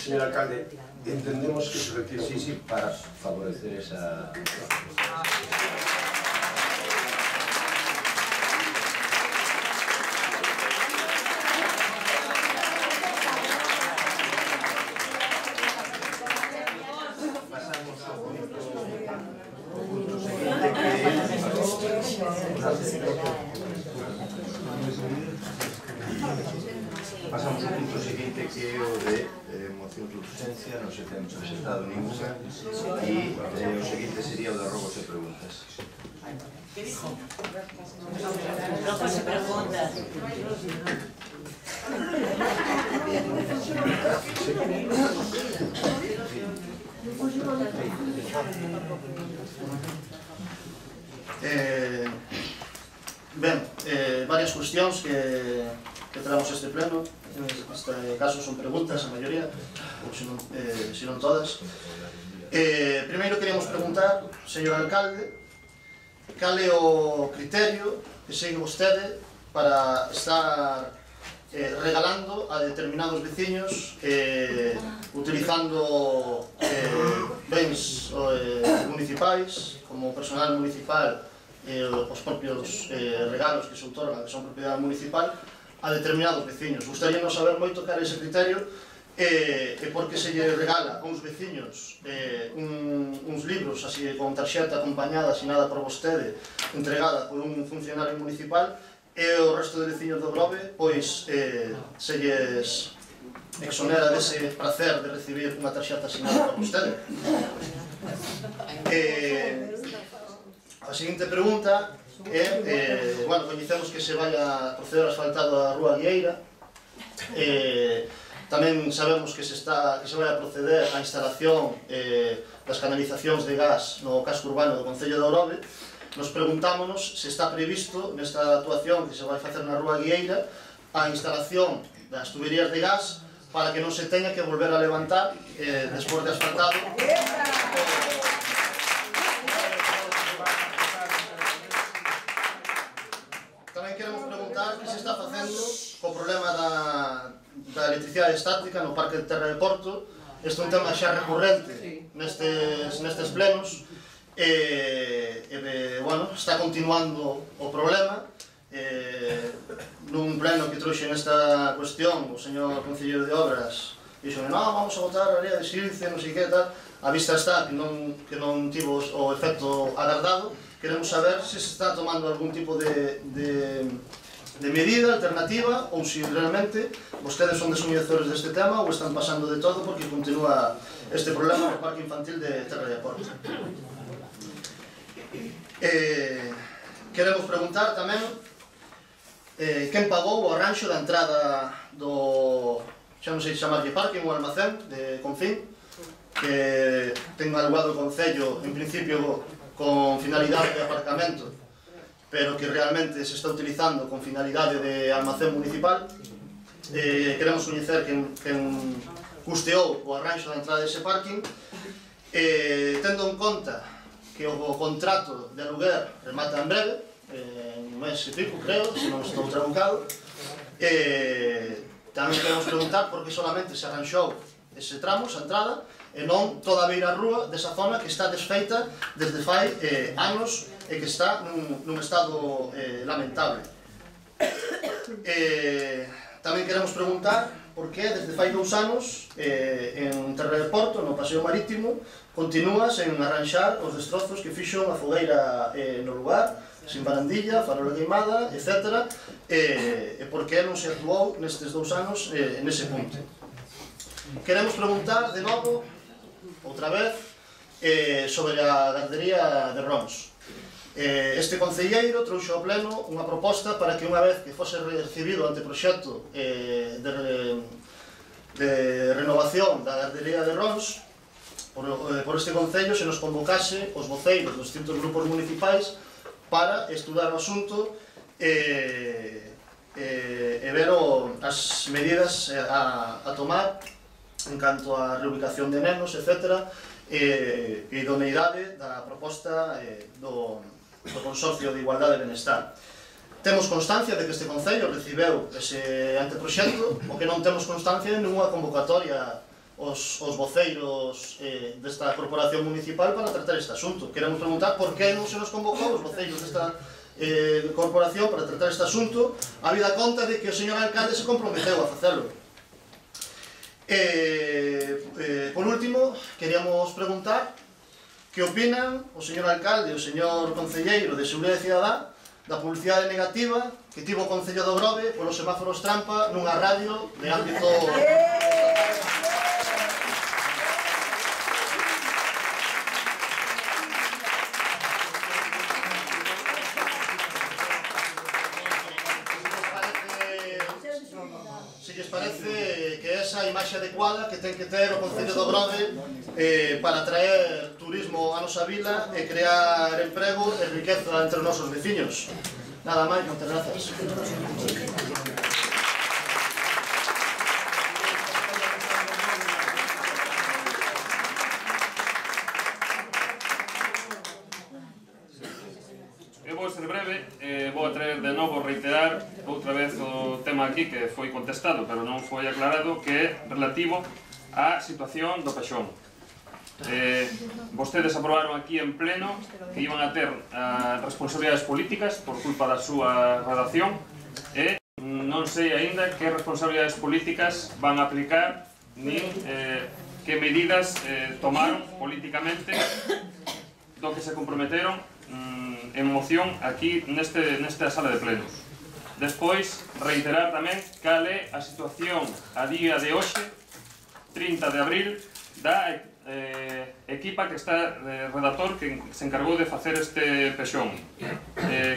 Señor alcalde, entendemos que se retira... Sí, para favorecer esa... Pasamos ao punto seguinte, que é o de moción de urgencia, non se ten presentado ninguna, e o seguinte sería o de rogos e preguntas. Rogos e preguntas. Ben, varias cuestións que traemos este pleno. Neste caso son preguntas, a maioría, ou se non todas. Primeiro queríamos preguntar, señor alcalde, cal é o criterio que segue vostede para estar regalando a determinados veciños utilizando bens municipais, como personal municipal, os propios regalos que se outorgan, que son propiedade municipal, a determinados veciños. Gustaríanos saber moito cal é ese criterio e por que se lle regala a uns veciños uns libros así con tarxeta acompañada, asinada por vostede, entregada por un funcionario municipal, e o resto de veciños do Grove pois se lles exonera dese prazer de recibir unha tarxeta asinada por vostede. A seguinte pregunta é, bueno, coñecemos que se vai a proceder ao asfaltado da Rúa Guieira, tamén sabemos que se vai a proceder á instalación das canalizacións de gas no casco urbano do Concello de Orobe. Nos preguntámonos se está previsto nesta actuación que se vai facer na Rúa Guieira a instalación das tuberías de gas para que non se teña que volver a levantar despois de asfaltado. Tamén queremos que se está facendo co problema da electricidade estática no Parque de Terra de Porto. Este é un tema xa recurrente nestes plenos e bueno, está continuando o problema. Nun pleno que trouxe nesta cuestión o señor concelleiro de Obras dixo, non, vamos a botar a área de Silce, non sei que tal. A vista está que non tivo o efecto agardado. Queremos saber se se está tomando algún tipo de medida alternativa ou se realmente vostedes son descoñecedores deste tema ou están pasando de todo porque continúa este problema no Parque Infantil de Terra de Porto. Queremos preguntar tamén quen pagou o arranxo da entrada do, xa non sei chamarlle parque, un almacén de Confín que ten alugado o Concello en principio con finalidade de aparcamento, pero que realmente se está utilizando con finalidade de almacén municipal. Queremos coñecer quen custeou o arranxo da entrada dese parking, tendo en conta que o contrato de aluguer remata en breve, en un mes e pico, creo, se non estou trabucado. Tamén queremos preguntar por que solamente se arranxou ese tramo, esa entrada, e non toda a beira rúa desa zona que está desfeita desde fai anos e que está nun estado lamentable. Tamén queremos preguntar por que desde fai 2 anos en Terra de Porto, no Paseo Marítimo, continúa sen arranxar os destrozos que fixo a fogueira no lugar, sin barandilla, farola queimada, etc. E por que non se actuou nestes 2 anos nese punto. Queremos preguntar de novo, outra vez, sobre a gardería de Rons. Este concelleiro trouxe ao pleno unha proposta para que unha vez que fose recibido o anteproxecto de renovación da gardería de Rons por este concello se nos convocase os voceiros dos distintos grupos municipais para estudar o asunto e ver as medidas a tomar en canto á reubicación de nenos, etc. E idoneidade da proposta do Consorcio de Igualdade e Benestar. Temos constancia de que este Concello recibeu ese anteproxecto, o que non temos constancia de nunha convocatoria os voceiros desta corporación municipal para tratar este asunto. Queremos preguntar por que non se nos convocou os voceiros desta corporación para tratar este asunto, habida conta de que o señor alcalde se comprometeu a facelo. Por último, queríamos preguntar que opinan o señor alcalde e o señor concelleiro de Seguridade Cidadá da publicidade negativa que tivo o Concello do Grove polos semáforos trampa nunha radio de ámbito... Se lles parece que esa é a imaxe adecuada que ten que ter o Concello do Grove para atraer turismo a nosa vila e crear emprego e riqueza entre os nosos veciños. Nada máis, moitas grazas. Eu vou ser breve, vou a traer de novo reiterar outra vez o tema aquí que foi contestado, pero non foi aclarado, que é relativo á situación do Pexón. Vostedes aprobaron aquí en pleno que iban a ter responsabilidades políticas por culpa da súa redacción e non sei aínda que responsabilidades políticas van a aplicar nin que medidas tomaron políticamente do que se comprometeron en moción aquí nesta sala de plenos. Despois, reiterar tamén cal é a situación a día de hoxe, 30 de abril, da equipa que está redactor que se encargou de facer este pexón.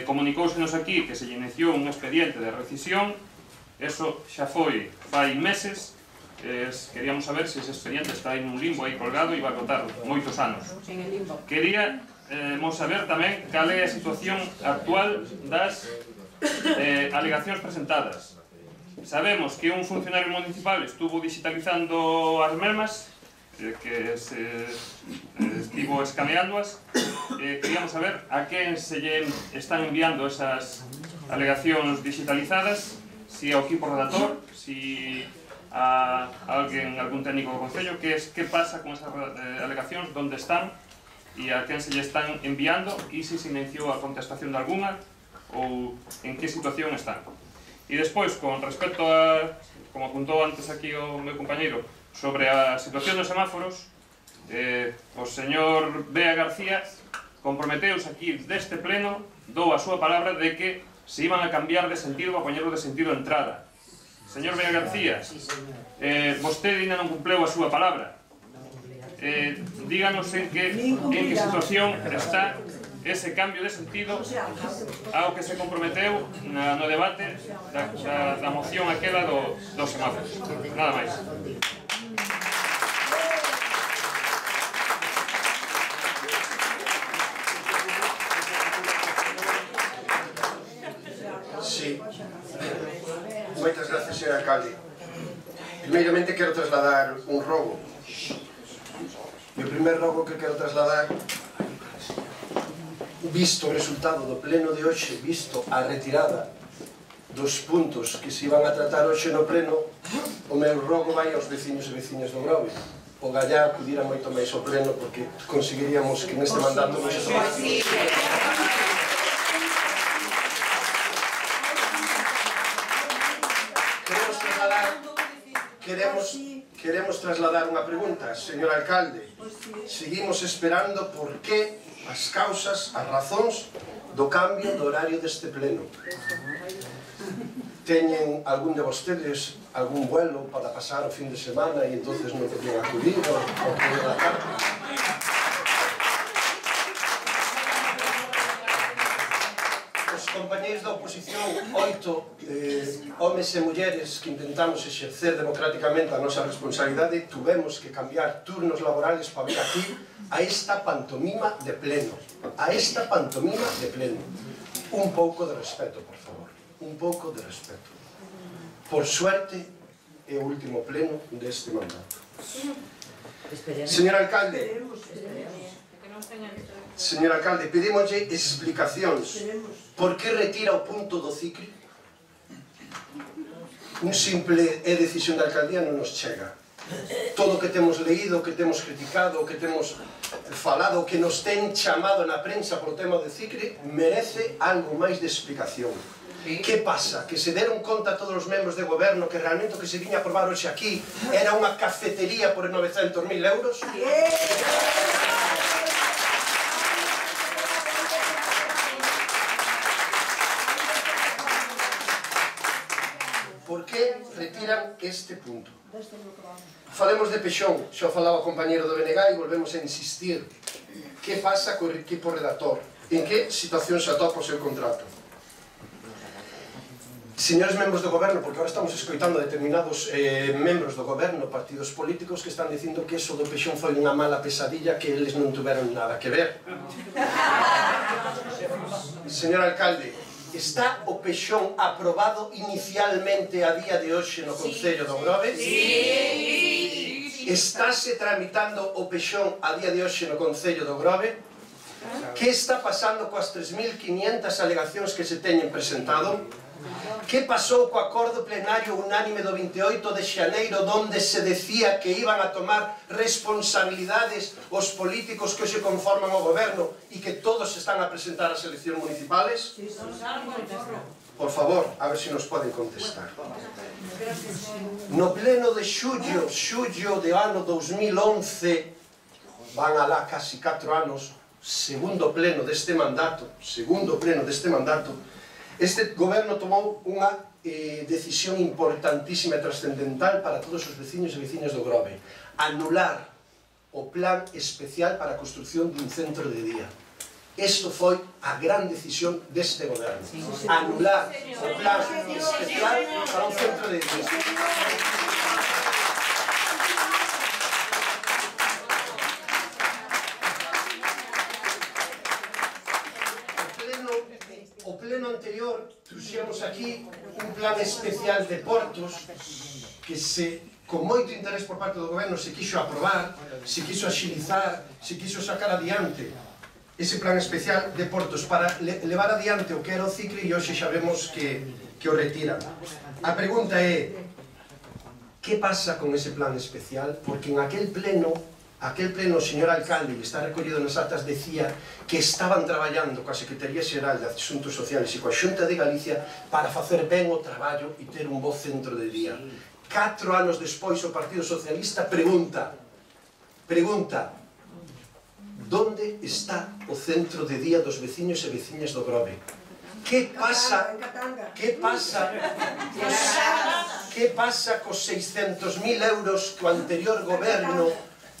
Comunicóusenos aquí que se iniciou un expediente de rescisión, eso xa foi fai meses. Queríamos saber se ese expediente está en un limbo aí colgado e vai contar moitos anos. Queríamos saber tamén cal é a situación actual das alegacións presentadas. Sabemos que un funcionario municipal estuvo digitalizando as mesmas que se estivo escaneándoas. Queríamos saber a quen se lle están enviando esas alegacións digitalizadas, si ao equipo redactor, si a alguén, algún técnico do Concello, que pasa con esas alegacións, onde están e a quen se lle están enviando e se iniciou a contestación de alguna ou en que situación están. E despois, con respecto a, como apuntou antes aquí o meu compañeiro, sobre a situación dos semáforos, o señor Bea García comprometeus aquí deste pleno, dou a súa palabra de que se iban a cambiar de sentido, a poñerlo de sentido a entrada. Señor Bea García, vostede ainda non cumpleu a súa palabra. Díganos en que situación está ese cambio de sentido ao que se comprometeu no debate da moción aquela dos semáforos. Nada máis. Sí. Moitas gracias, señor alcalde. Primeiramente quero trasladar un rogo. E o primer rogo que quero trasladar, visto o resultado do pleno de hoxe, visto a retirada dos puntos que se iban a tratar hoxe no pleno, o meu rogo vai aos veciños e veciñas do Grove. O Gallá acudira moito máis ao pleno porque conseguiríamos que neste mandato non se tomase. Queremos trasladar unha pregunta, señor alcalde. Seguimos esperando por que as causas, as razóns do cambio do horario deste pleno. Teñen algún de vostedes algún vuelo para pasar o fin de semana e entonces non podían acudir ao pleno da tarde? Os compañeiros da oposición, 8 homes e mulleres que intentamos exercer democráticamente a nosa responsabilidade, tuvemos que cambiar turnos laborales para vir aquí a esta pantomima de pleno. A esta pantomima de pleno. Un pouco de respeto, por favor. Un pouco de respeto. Por suerte, é o último pleno deste mandato. Señor alcalde, pedimoslle explicacións. Por que retira o punto do CICRI? Un simple decisión da alcaldía non nos chega. Todo o que temos leído, o que temos criticado, o que temos falado, o que nos ten chamado na prensa por tema do CICRI, merece algo máis de explicación. Que pasa? Que se deron conta a todos os membros de goberno que realmente o que se viña a aprobar hoxe aquí era unha cafetería por 900.000 euros? Por que retiran este punto? Falemos de Pexón, xa falaba o compañeiro do BNG e volvemos a insistir. Que pasa co equipo redactor? En que situación se atopa o seu contrato? Señores membros do goberno, porque agora estamos escoitando determinados membros do goberno, partidos políticos, que están dicindo que eso do Pexón foi unha mala pesadilla, que eles non tuveron nada que ver. Señor alcalde, está o Pexón aprobado inicialmente a día de hoxe no Concello do Grove? Sí! Estáse tramitando o Pexón a día de hoxe no Concello do Grove? Que está pasando coas 3.500 alegacións que se teñen presentado? Que pasou co acordo plenario unánime do 28 de xaneiro, onde se decía que iban a tomar responsabilidades os políticos que hoxe conforman o goberno e que todos están a presentar as eleccións municipales? Por favor, a ver se nos poden contestar. No pleno de xullo de ano 2011, van alá casi 4 anos, segundo pleno deste mandato, este goberno tomou unha decisión importantísima e trascendental para todos os veciños e veciñas do Grove: anular o plan especial para a construción dun centro de día. Isto foi a gran decisión deste goberno: anular o plan especial para un centro de día. o pleno anterior trouxemos aquí un plan especial de portos que con moito interés por parte do goberno se quixo aprobar, se quixo axilizar, se quixo sacar adiante ese plan especial de portos para levar adiante o que era o CICRE, e hoxe xa vemos que o retiran. A pregunta é: que pasa con ese plan especial? Porque en aquel pleno o señor alcalde, e está recollido nas actas, decía que estaban traballando coa Secretaría Xeral de Asuntos Sociales e coa Xunta de Galicia para facer ben o traballo e ter un bo centro de día. 4 anos despois o Partido Socialista pregunta ¿dónde está o centro de día dos veciños e veciñas do Grove? Que pasa cos 600.000 euros que o anterior goberno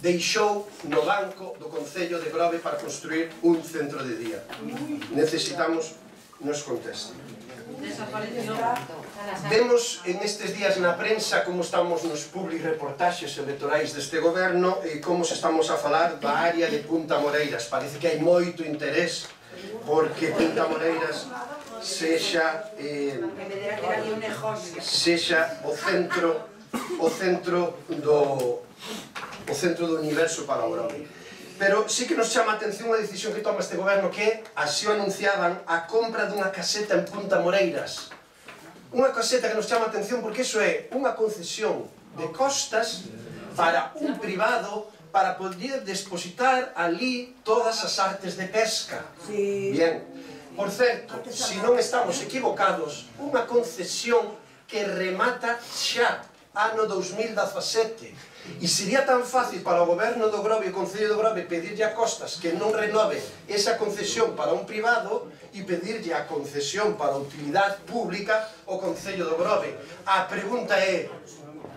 deixou no banco do Concello de Grove para construir un centro de día? Necesitamos nos conteste. Vemos en estes días na prensa como estamos nos public reportaxes electorais deste goberno e como se estamos a falar da área de Punta Moreiras. Parece que hai moito interés porque Punta Moreiras sexa o centro do universo para o Grove. Pero sí que nos chama a atención a decisión que toma este goberno, que así o anunciaban, a compra dunha caseta en Punta Moreiras. Unha caseta que nos chama a atención porque iso é unha concesión de costas para un privado para poder depositar ali todas as artes de pesca. Bien. Por certo, se non estamos equivocados, unha concesión que remata xa ano 2017. E sería tan fácil para o goberno do Grove e o Concello do Grove pedirlle a Costas que non renove esa concesión para un privado e pedirlle a concesión para a utilidade pública ao Concello do Grove. A pregunta é: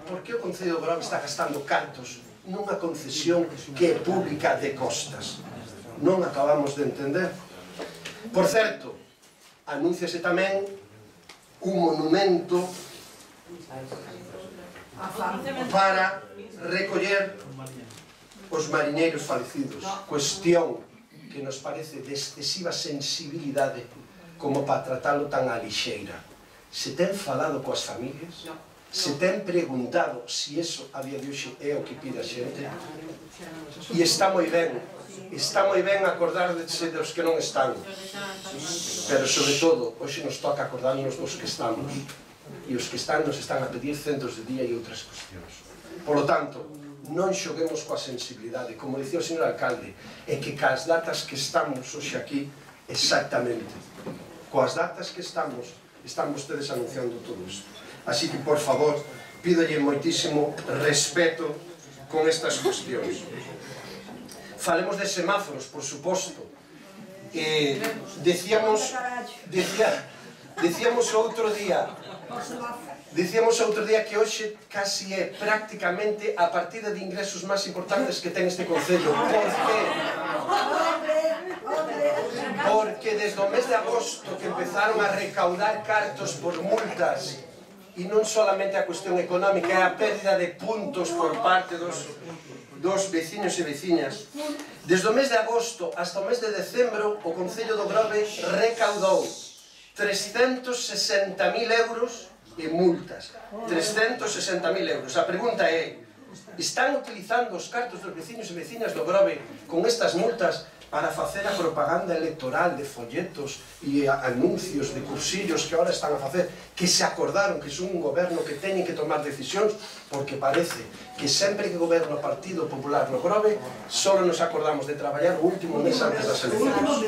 por que o Concello do Grove está gastando cartos nunha concesión que é pública de Costas? Non acabamos de entender. Por certo, anúnciase tamén un monumento para recoller os mariñeiros falecidos, cuestión que nos parece de excesiva sensibilidade como para tratalo tan a lixeira. Se ten falado coas familias? Se ten preguntado se iso a día de hoxe é o que pide a xente? E está moi ben acordarse dos que non están, pero sobre todo hoxe nos toca acordarnos dos que estamos, e os que están nos están a pedir centros de día e outras cuestións. Por lo tanto, non xoguemos coa sensibilidade, como dicía o señor alcalde, é que cas datas que estamos hoxe aquí, exactamente, coas datas que están vostedes anunciando todo isto. Así que, por favor, pídolle moitísimo respeto con estas cuestións. Falemos de semáforos, por suposto. Decíamos outro día que hoxe casi é prácticamente a partida de ingresos máis importantes que ten este Concello. Por qué? Porque desde o mes de agosto que empezaron a recaudar cartos por multas, e non solamente a cuestión económica, é a pérdida de puntos por parte dos veciños e veciñas. Desde o mes de agosto hasta o mes de decembro, o Concello do Grove recaudou 360.000 euros en multas. 360.000 euros. A pregunta é: están utilizando os cartos dos veciños e veciñas do Grove con estas multas para facer a propaganda electoral de folletos e anuncios de cursillos que ahora están a facer, que se acordaron que son un goberno que teñen que tomar decisións? Porque parece que sempre que goberna o Partido Popular no Grove só nos acordamos de traballar o último mes antes das eleccións.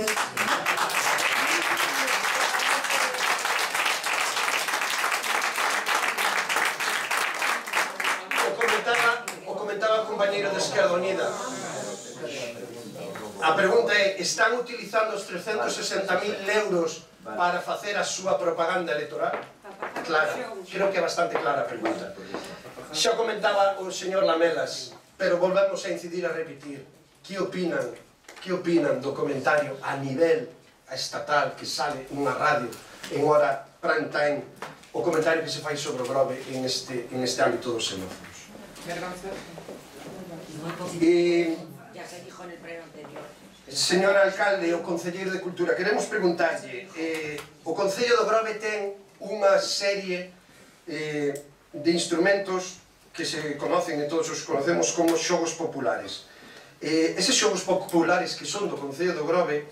O comentaba o compañeiro de Esquerda Unida. A pregunta é: están utilizando os 360.000 euros para facer a súa propaganda electoral? Clara, creo que é bastante clara a pregunta. Xa comentaba o señor Lamelas, pero volvemos a incidir a repetir. Que opinan do comentario a nivel estatal que sale nunha radio en hora prime time, o comentario que se fai sobre o Grove en este ámbito dos semáforos? Ya se dijo en el pleno anterior. Señor alcalde, o Concelleiro de Cultura, queremos preguntarlle, o Concello do Grove ten unha serie de instrumentos que se conocen e todos os conocemos como xogos populares. Eses xogos populares que son do Concello do Grove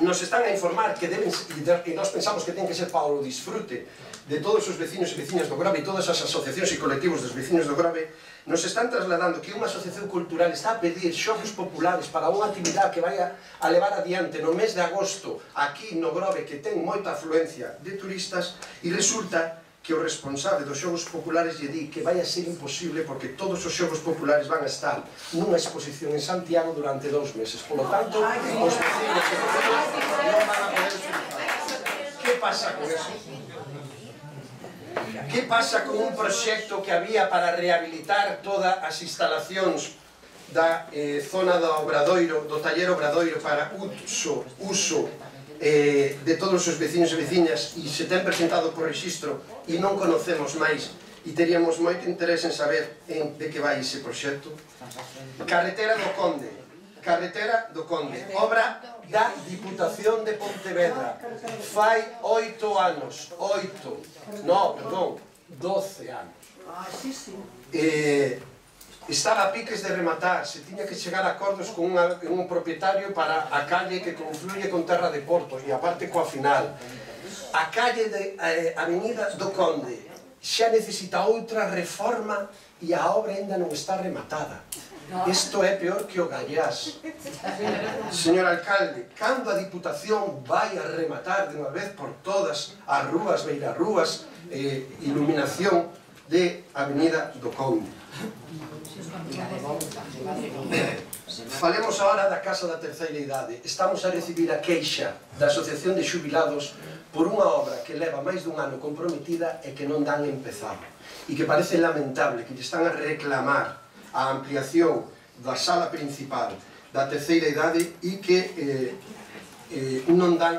nos están a informar que deben, e nós pensamos que ten que ser para o disfrute de todos os veciños e veciñas do Grove e todas as asociacións e colectivos dos veciños do Grove, nos están trasladando que unha asociación cultural está a pedir xogos populares para unha actividade que vai a levar adiante no mes de agosto aquí no Grove, que ten moita afluencia de turistas, e resulta que o responsable dos xogos populares lle di que vai a ser imposible porque todos os xogos populares van a estar nunha exposición en Santiago durante 2 meses. Por lo tanto, os vecinos non van a poder utilizar. Que pasa con eso? Que pasa con un proxecto que había para rehabilitar todas as instalacións da zona do Obradoiro, do taller Obradoiro para uso de todos os veciños e veciñas, e se ten presentado por rexistro e non conocemos máis e teríamos moito interés en saber de que vai ese proxecto. Carretera do Conde, obra da Diputación de Pontevedra, fai 8 anos, 12 anos. Estaba a piques de rematar, se tiña que chegar a acordos con un propietario para a calle que confluye con Terra de Porto e aparte coa final. A calle de Avenida do Conde xa necesita outra reforma e a obra ainda non está rematada. Isto é peor que o Gallás. Señor alcalde, cando a Diputación vai a rematar de unha vez por todas as rúas, beirarrúas, iluminación de Avenida do Conde? Falemos agora da Casa da Terceira Idade. Estamos a recibir a queixa da Asociación de Xubilados por unha obra que leva máis dun ano comprometida e que non dan empezado, e que parece lamentable que lle están a reclamar a ampliación da sala principal da Terceira Idade e que non dan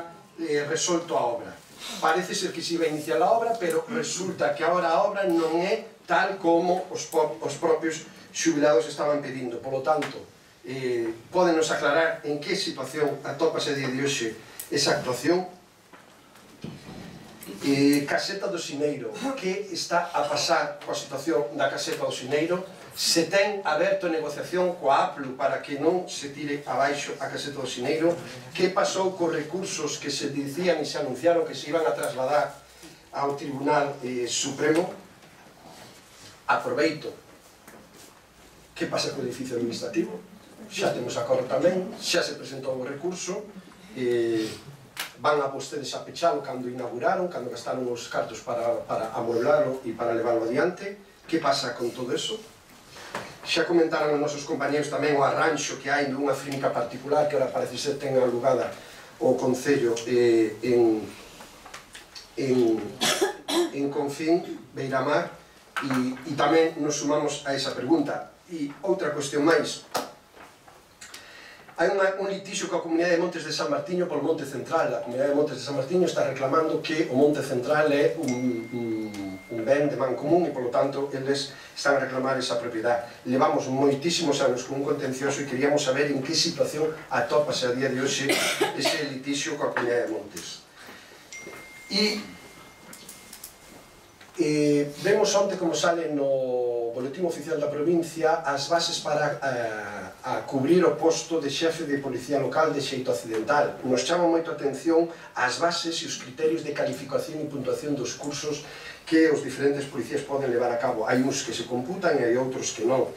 resolto a obra. Parece ser que se iba a iniciar a obra, pero resulta que agora a obra non é tal como os propios xubilados estaban pedindo. Por lo tanto, pódenos aclarar en que situación atópase a día de hoxe esa actuación. Caseta do Sineiro, que está a pasar coa situación da Caseta do Sineiro? Se ten aberto negociación coa APLU para que non se tire abaixo a Caseta do Sineiro? Que pasou cos recursos que se dicían e se anunciaron que se iban a trasladar ao Tribunal Supremo? Aproveito. Que pasa co edificio administrativo? Xa temos acordo tamén, xa se presentou o recurso, van a vostedes a pechalo cando inauguraron, cando gastaron os cartos para amueblalo e para leválo adiante. Que pasa con todo eso? Xa comentaron os nosos compañeros tamén o arranxo que hai dunha finca particular que ahora parece ser ten alugada o Concello en Confín, Beiramar, e tamén nos sumamos a esa pregunta. E outra cuestión máis. Hai un litixio coa Comunidade de Montes de San Martiño polo Monte Central. A Comunidade de Montes de San Martiño está reclamando que o Monte Central é un ben de man común e, polo tanto, eles están a reclamar esa propiedade. Levamos moitísimos anos con un contencioso e queríamos saber en que situación atópase a día de hoxe ese litixio coa Comunidade de Montes. Vemos onte como sale no Boletín Oficial da Provincia as bases para a cubrir o posto de xefe de Policía Local de xeito accidental. Nos chama moito a atención as bases e os criterios de calificación e puntuación dos cursos que os diferentes policías poden levar a cabo. Hai uns que se computan e hai outros que non.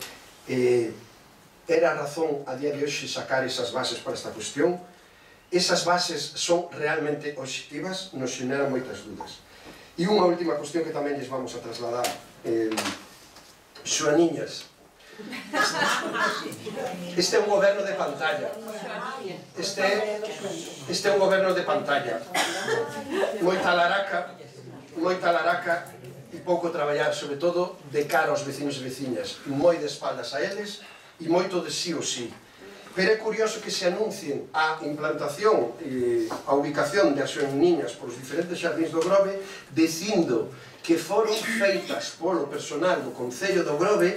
Era a razón a día de hoxe sacar esas bases para esta cuestión? Esas bases son realmente obxectivas? Nos xeneran moitas dudas. E unha última cuestión que tamén lles vamos a trasladar. Xoaniñas, este é un goberno de pantalla. Este é un goberno de pantalla. Moita laraca e pouco traballar, sobre todo de cara aos veciños e veciñas, moi de espaldas a eles e moito de sí ou sí. Pero é curioso que se anuncien a implantación e a ubicación de xoaniñas polos diferentes xardíns do Grove, dicindo que foron feitas polo personal do Concello do Grove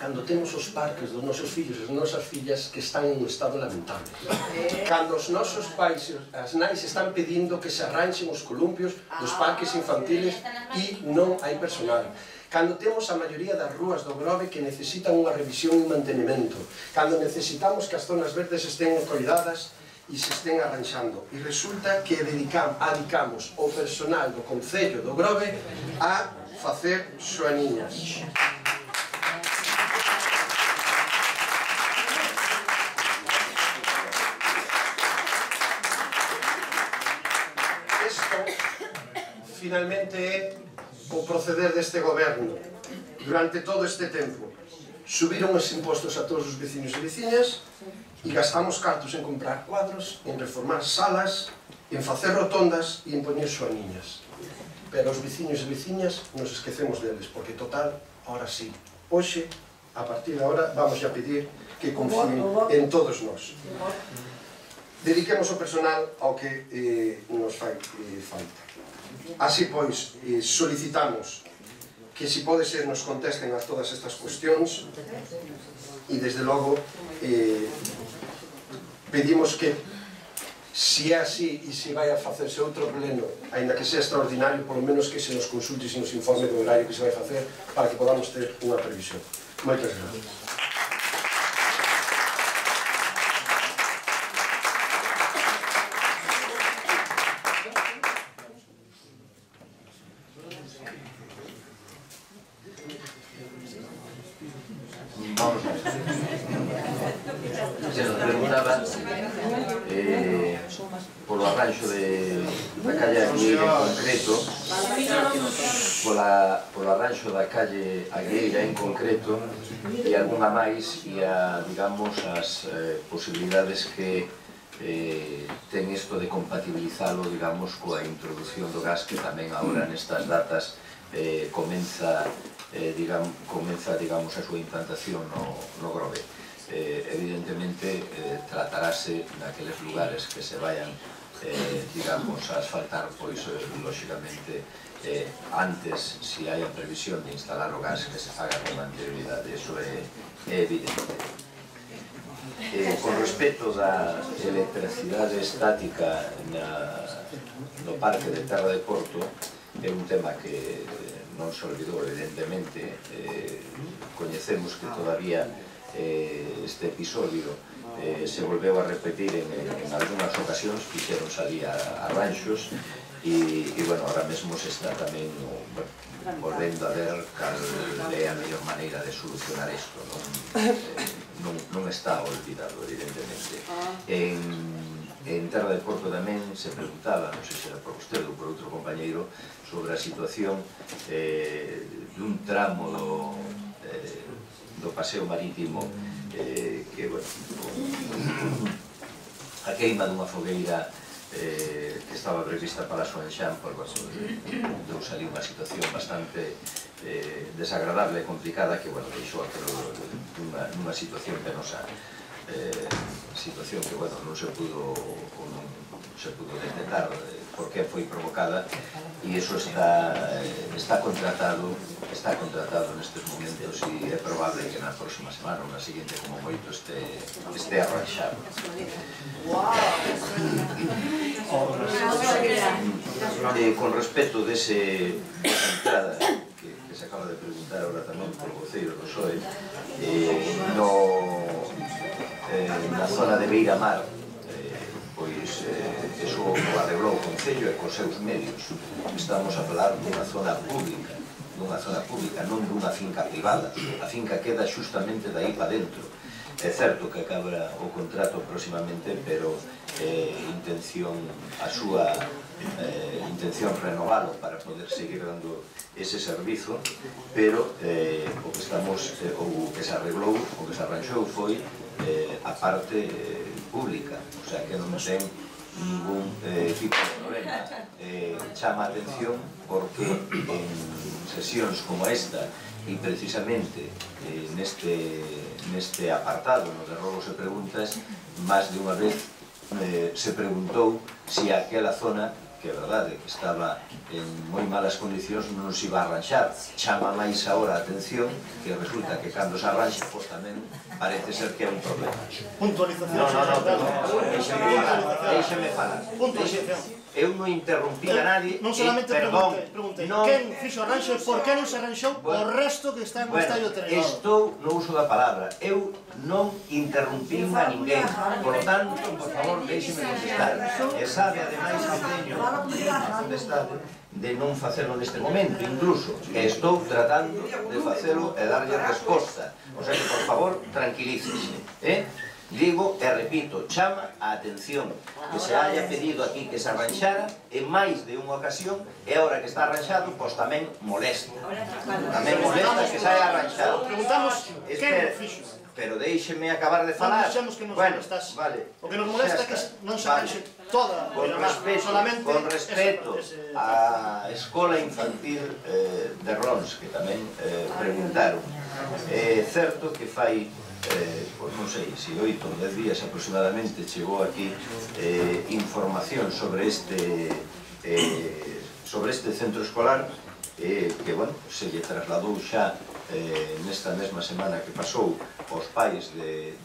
cando temos os parques dos nosos fillos e das nosas fillas que están en un estado lamentable, cando os nosos pais e as nais están pedindo que se arranxen os columpios dos parques infantiles e non hai personal, cando temos a maioría das rúas do Grove que necesitan unha revisión e un mantenimento, cando necesitamos que as zonas verdes estén cuidadas e se estén arranxando. E resulta que adicamos o personal do Concello do Grove a facer xoaniñas. Isto, finalmente, é o proceder deste goberno durante todo este tempo. Subiron os impostos a todos os veciños e veciñas e gastamos cartos en comprar cuadros, en reformar salas, en facer rotondas e en poñer xoaniñas. Pero os veciños e veciñas nos esquecemos deles, porque total, ahora sí, hoxe, a partir de ahora, vamos a pedir que confíen en todos nós. Dediquemos o personal ao que nos fai falta. Así pois, solicitamos que, se pode ser, nos contesten a todas estas cuestións e, desde logo, pedimos que, se é así e se vai a facerse outro pleno, aínda que sea extraordinario, polo menos que se nos consulte e se nos informe do horario que se vai facer para que podamos ter unha previsión. Moitas gracias. Se nos preguntaba polo arranxo da calle Agueira en concreto, polo arranxo da calle Agueira en concreto, e algunha máis e digamos, as posibilidades que ten isto de compatibilizalo, digamos, coa introducción do gas, que tamén agora nestas datas comeza, digamos, a súa implantación no Grove. Evidentemente, tratarase naqueles lugares que se vayan, digamos, a asfaltar, pois, lóxicamente, antes, se hai a previsión de instalar o gas, que se faga con anterioridade, eso é evidente. Con respecto da electricidade estática no parque de Terra de Porto, é un tema que non se olvidou, evidentemente. Coñecemos que todavía este episodio se volveu a repetir en algunhas ocasións, fixeron salir arranxos e, bueno, ahora mesmo se está tamén volvendo a ver cal é a mellor maneira de solucionar isto. Non está olvidado, evidentemente. En Terra de Porto tamén se preguntaba, non sei se era por vostede ou por outro compañeiro, sobre a situación dun tramo do paseo marítimo que, bueno, a queima dunha fogueira que estaba prevista para Soenxán, por deu salir unha situación bastante desagradable e complicada que, bueno, deixou nunha situación penosa, situación que, bueno, non se pudo detectar por que foi provocada, e iso está contratado nestes momentos, e é probable que na próxima semana ou na seguinte, como moito, este arranxado. Con respecto desa entrada que se acaba de preguntar ahora tamén polo voceiro do PSOE, na zona de Beira-Mar, pois eso o arreglou o Concello e cos seus medios. Estamos a falar dunha zona pública, non dunha finca privada. A finca queda xustamente daí para dentro. É certo que acaba o contrato próximamente, pero a súa intención renovalo para poder seguir dando ese servizo, pero o que se arreglou, o que se arranxou foi a parte pública, o sea que non ten ningún tipo de problema. Chama a atención porque en sesións como esta, e precisamente neste apartado no de robos e preguntas, máis de unha vez se preguntou se aquela zona que é verdade, que estaba en moi malas condicións, non se iba a arranxar. Chama máis agora a atención que resulta que cando se arranxa, pois tamén parece ser que é un problema. Puntualización. Déixeme falar. Puntualización. Eu non interrumpí a nadie. Non solamente preguntei quen fixo arranxo e por que non se arranxou o resto que está no estadio Terregal. Estou no uso da palabra. Eu non interrumpí a ninguén. Por tanto, por favor, déixeme contestar. E sabe, ademais, que teño a potestade de non facelo neste momento, incluso. E estou tratando de facelo e darlle resposta. O sea que, por favor, tranquilícese. Digo e repito, chama a atención que se haya pedido aquí que se arranxara en máis de unha ocasión e ahora que está arranxado, pois tamén molesta. Tamén molesta que se haya arranxado. Preguntamos quen fixo. Pero déixeme acabar de falar. Non dixemos que nos molestas. O que nos molesta é que non se arranxe toda, solamente... Con respeto á escola infantil de Rons, que tamén preguntaron. É certo que fai, pois non sei, se 8 ou 10 días aproximadamente chegou aquí información sobre este centro escolar que, bueno, se lle trasladou xa nesta mesma semana que pasou aos pais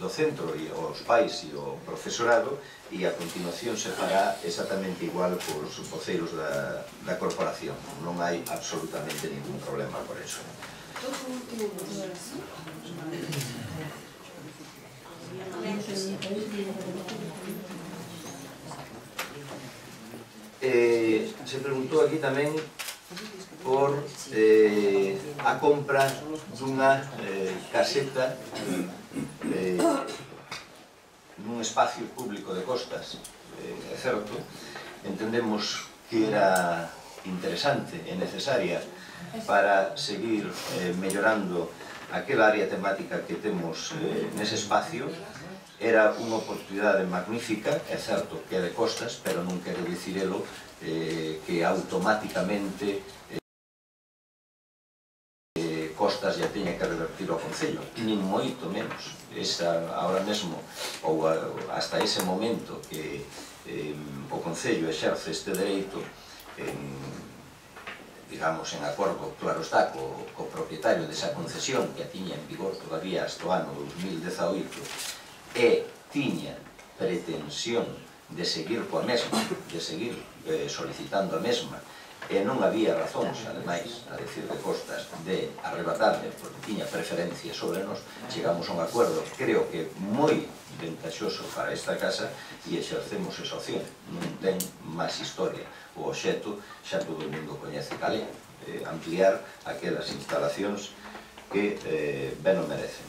do centro e aos pais e ao profesorado, e a continuación se fará exactamente igual cos voceiros da corporación. Non hai absolutamente ningún problema por eso. Se preguntou aquí tamén por a compra dunha caseta nun espacio público de Costas. É certo, entendemos que era interesante e necesaria para seguir mellorando aquela área temática que temos nese espacio. Era unha oportunidade magnífica, é certo que é de Costas, pero non quero dicirelo que automáticamente Costas ya teña que revertir ao Concello, nin moito menos. Ahora mesmo, ou hasta ese momento que o Concello exerce este dereito, digamos, en acordo, claro está, co propietario desa concesión, que a tiña en vigor todavía hasta o ano 2018, e tiña pretensión de seguir coa mesma, de seguir solicitando a mesma, e non había razóns, ademais, a decir de Costas, de arrebatarle, porque tiña preferencia sobre nós. Chegamos a un acordo, creo que moi ventaxoso para esta casa, e exercemos esa opción. Non ten máis historia. O obxecto xa todo o mundo coñece cal é, ampliar aquelas instalacións que ben o merecen.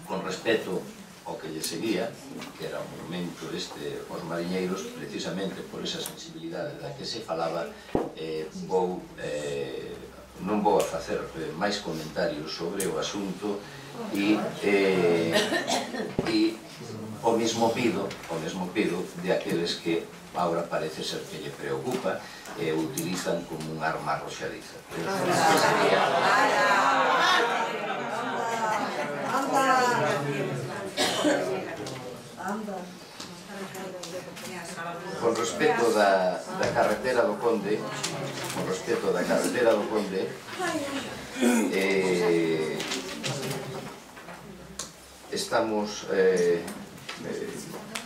Con respecto ao que lle seguía, que era o monumento deste aos mariñeiros, precisamente por esa sensibilidade da que se falaba, non vou a facer máis comentarios sobre o asunto, e o mesmo pido de aqueles que agora parece ser que lle preocupa e o utilizan como un arma arroxadiza. Con respecto da carretera do Conde, estamos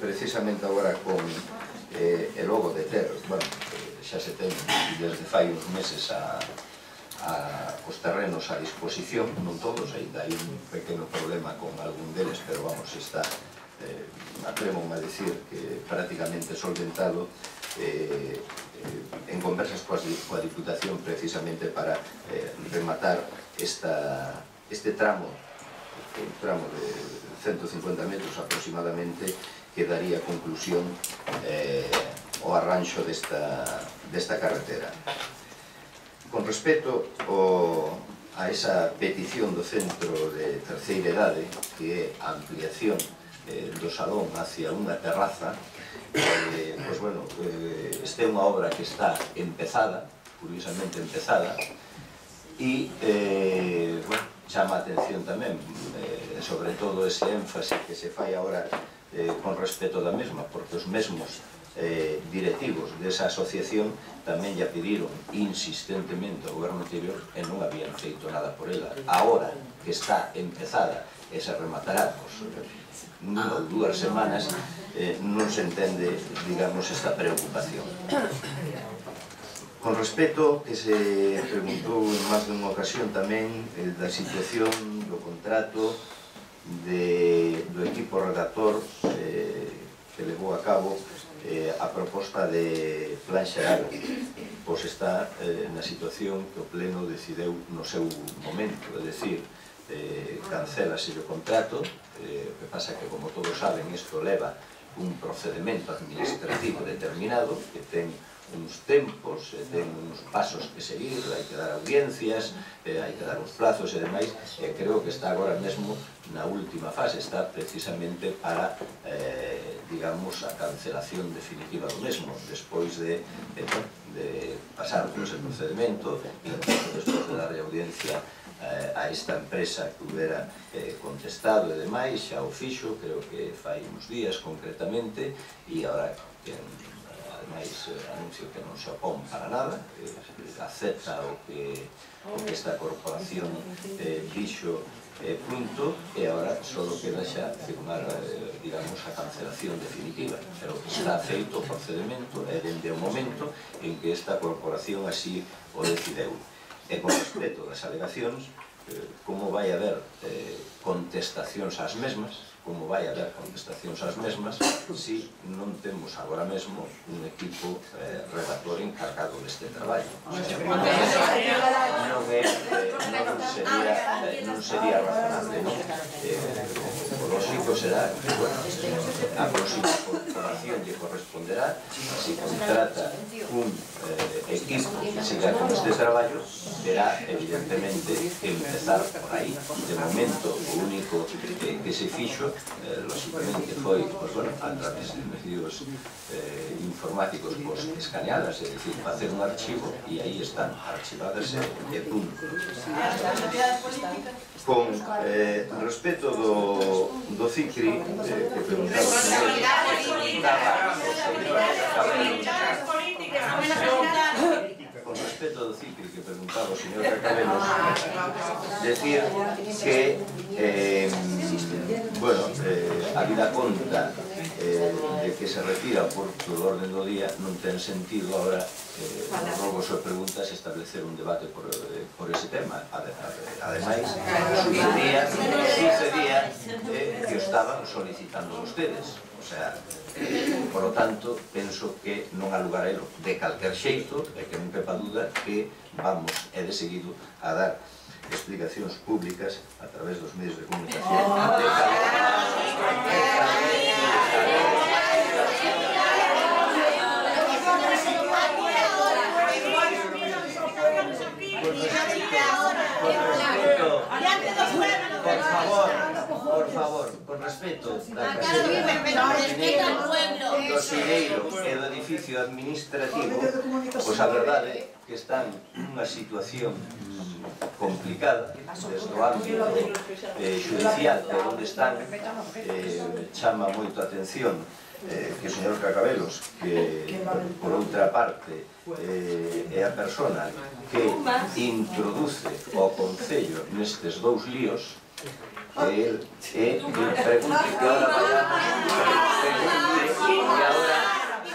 precisamente agora con el logo de ter, bueno, xa se ten desde fai uns meses os terrenos a disposición, non todos, ainda hai un pequeno problema con algún deles, pero vamos, está, atrevo a decir que prácticamente solventado, en conversas coa Diputación precisamente para rematar este tramo, un tramo de 150 metros aproximadamente, que daría conclusión ao arranxo desta carretera. Con respecto a esa petición do centro de terceira idade, que é a ampliación do salón hacia unha terraza, pois bueno, esta é unha obra que está empezada, curiosamente empezada, e chama a atención tamén, sobre todo ese énfase que se fai agora con respecto da mesma, porque os mesmos directivos desa asociación tamén lle pediron insistentemente ao goberno anterior e non habían feito nada por ela. Ahora que está empezada e se rematará nunha ou 2 semanas, non se entende, digamos, esta preocupación. Con respecto que se preguntou en máis dunha ocasión tamén da situación do contrato do equipo redactor que levou a cabo a proposta de plan xeral, pois está na situación que o Pleno decideu no seu momento, é dicir, cancelase o contrato, que pasa que, como todos saben, isto leva un procedimento administrativo determinado que ten uns tempos, ten uns pasos que seguir, hai que dar audiencias, hai que dar uns plazos e demais, e creo que está agora mesmo na última fase, está precisamente para, digamos, a cancelación definitiva do mesmo, despois de pasar por ese procedimento, e despois de darle audiencia a esta empresa que hubiera contestado e demais, xa o fixo, creo que fai uns días concretamente, e agora ademais anuncio que non se opón para nada, acepta o que esta corporación dixo punto, e agora só queda xa firmar, digamos, a cancelación definitiva, pero está feito o procedimento e dende o momento en que esta corporación así o decideu. E con respecto das alegacións, como vai haber contestacións ás mesmas, como vai haber contestacións ás mesmas si non temos agora mesmo un equipo redactor encargado deste traballo. Non sería razonable, non? O lógico será que, bueno, a próxima corporación lle corresponderá, si contrata un equipo que siga con este traballo, terá evidentemente que empezar por aí. De momento, o único que se fixo, lógicamente, foi, a través de medios informáticos, escaneadas, é dicir, facer un archivo, e aí están archivadas e punto. Con respecto do CICRI, que preguntaba o señor con respecto do CICRI que preguntaba o señor Cacabelos, decir que habida conta de que se retira o porto do orden do día, non ten sentido agora, logo se preguntas, establecer un debate por ese tema. Ademais, sucedía que o estaban solicitando vostedes. O sea, por lo tanto, penso que non ha lugar a elo de calquer xeito, e que non quepa duda que vamos, de seguido, a dar explicacións públicas a través dos medios de comunicación por favor, con respecto do Sireiro e do edificio administrativo, pois a verdade que están nunha situación complicada desde o ámbito judicial, que onde están, chama moito a atención que o señor Cacabelos, que por outra parte é a persona que introduce o Concello nestes dous líos, que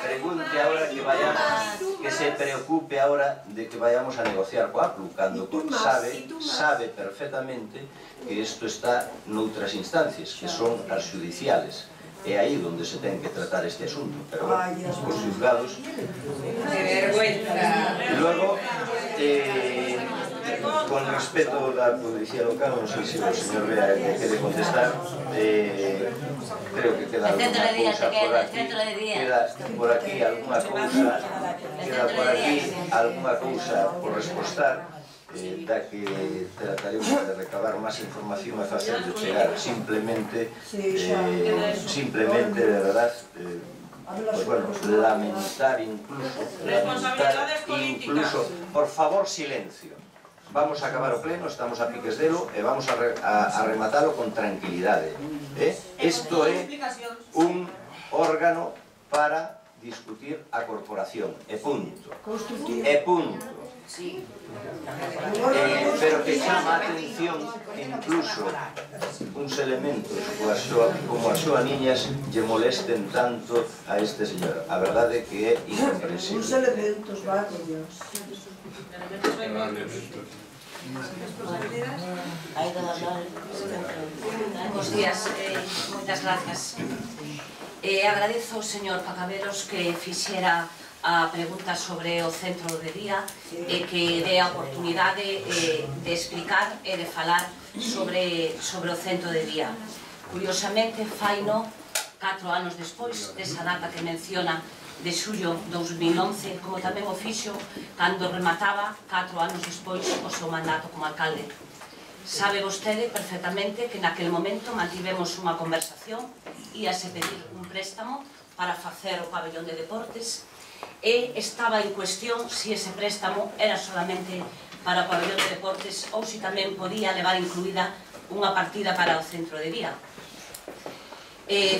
pregunte que ahora que se preocupe ahora de que vayamos a negociar co APLU, cando sabe perfectamente que isto está noutras instancias, que son as judiciales. É aí onde se ten que tratar este asunto, pero os juzgados... Luego, con respecto da policía local, non sei se o señor Bea quere contestar, creo que queda alguna cousa por aquí, queda por aquí alguna cousa por respostar, da que trataremos de recabar máis información e facer de chegar simplemente, de verdad, lamentar incluso, por favor, silencio. Vamos a acabar o pleno, estamos a piques delo e vamos a rematalo con tranquilidade. Isto é un órgano para discutir a corporación, e punto. E punto. Pero que chama a atención incluso uns elementos como as súas niñas lle molesten tanto a este señor. A verdade que é incomprensible. Uns elementos varios. Bos días, moitas grazas. Agradezo ao señor Pacaberos que fixera a pregunta sobre o centro de día e que dé a oportunidade de explicar e de falar sobre o centro de día. Curiosamente, faino 4 anos despois desa data que menciona de xullo 2011, como tamén o fixo cando remataba 4 anos despois o seu mandato como alcalde. Sabe vostede perfectamente que naquele momento mantivemos unha conversación, íase pedir un préstamo para facer o pabellón de deportes e estaba en cuestión se ese préstamo era solamente para o pabellón de deportes ou se tamén podía levar incluída unha partida para o centro de día.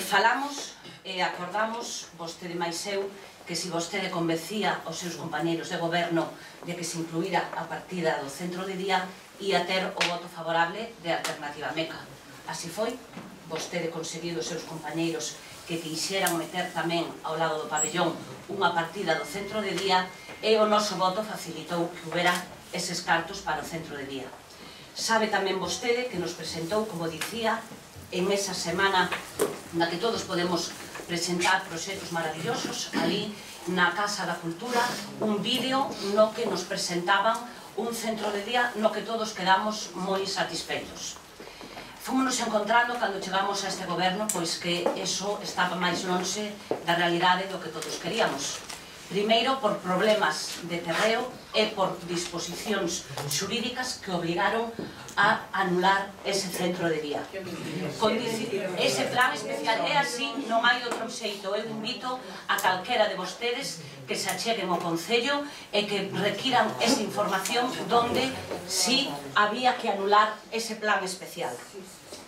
Falamos e acordamos, vostede máis eu, que se vostede convencía aos seus compañeiros de goberno de que se incluíra a partida do centro de día, ia ter o voto favorable de Alternativa Meca. Así foi, vostede conseguiu os seus compañeiros que quixeran meter tamén ao lado do pabellón unha partida do centro de día e o noso voto facilitou que houbera eses cartos para o centro de día. Sabe tamén vostede que nos presentou, como dicía, en esa semana na que todos podemos presentar proxectos maravillosos, ali na Casa da Cultura, un vídeo no que nos presentaban un centro de día no que todos quedamos moi satisfeitos. Fomos encontrando cando chegamos a este goberno pois que eso estaba máis lonxe da realidade do que todos queríamos. Primeiro, por problemas de terreo e por disposicións xurídicas que obrigaron a anular ese centro de día. Ese plan especial é así, non hai outro xeito. Eu invito a calquera de vostedes que se acheguen ao Concello e que requiran esa información donde si había que anular ese plan especial.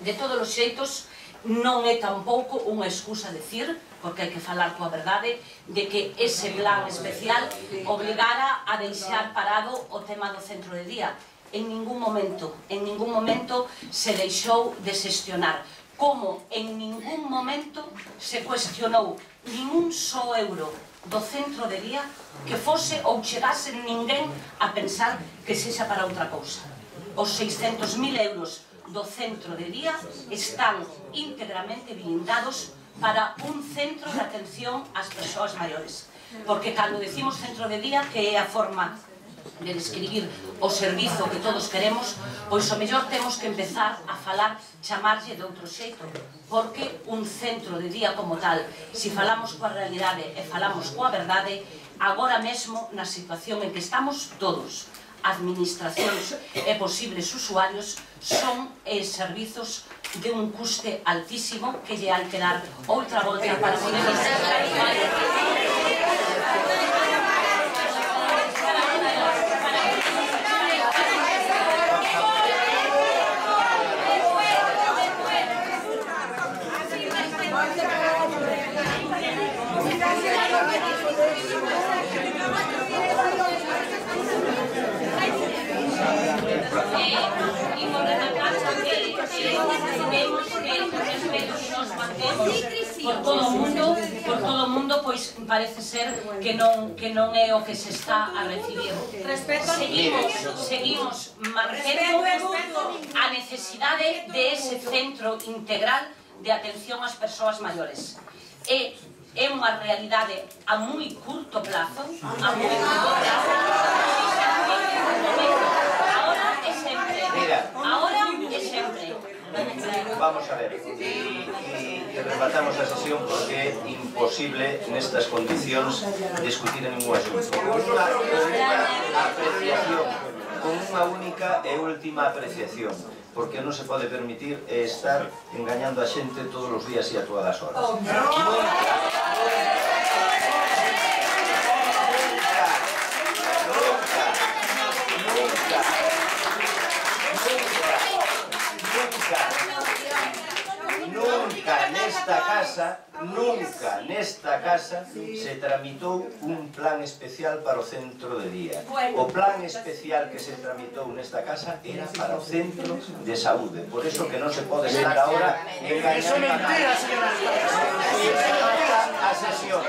De todos os xeitos, non é tampouco unha excusa dicir, porque hai que falar coa verdade, de que ese plan especial obligara a deixar parado o tema do centro de día. En ningún momento se deixou de xestionar. Como en ningún momento se cuestionou nin un só euro do centro de día que fose ou chegase ninguén a pensar que sexa para outra cousa. Os 600.000 euros do centro de día están íntegramente blindados para un centro de atención ás persoas maiores. Porque cando decimos centro de día, que é a forma de describir o servizo que todos queremos, pois o mellor temos que empezar a falar, chamarlle de outro xeito, porque un centro de día como tal, se falamos coa realidade e falamos coa verdade, agora mesmo na situación en que estamos todos, administracións e posibles usuarios, son servizos de un custe altísimo que lle hai que dar outra volta para poder por todo o mundo, pois parece ser que non é o que se está a recibir. Seguimos mantendo a necesidade de ese centro integral de atención ás persoas maiores. É unha realidade a moi curto plazo, ahora é sempre. Vamos a ver, e rematamos a sesión porque é imposible nestas condicións discutir en ningún asunto. Con unha única e última apreciación, porque non se pode permitir estar engañando a xente todos os días e a todas as horas. Nunca nesta casa se tramitou un plan especial para o centro de día. O plan especial que se tramitou nesta casa era para o centro de saúde. Por eso que non se pode estar agora engañando a nadie. A sesión.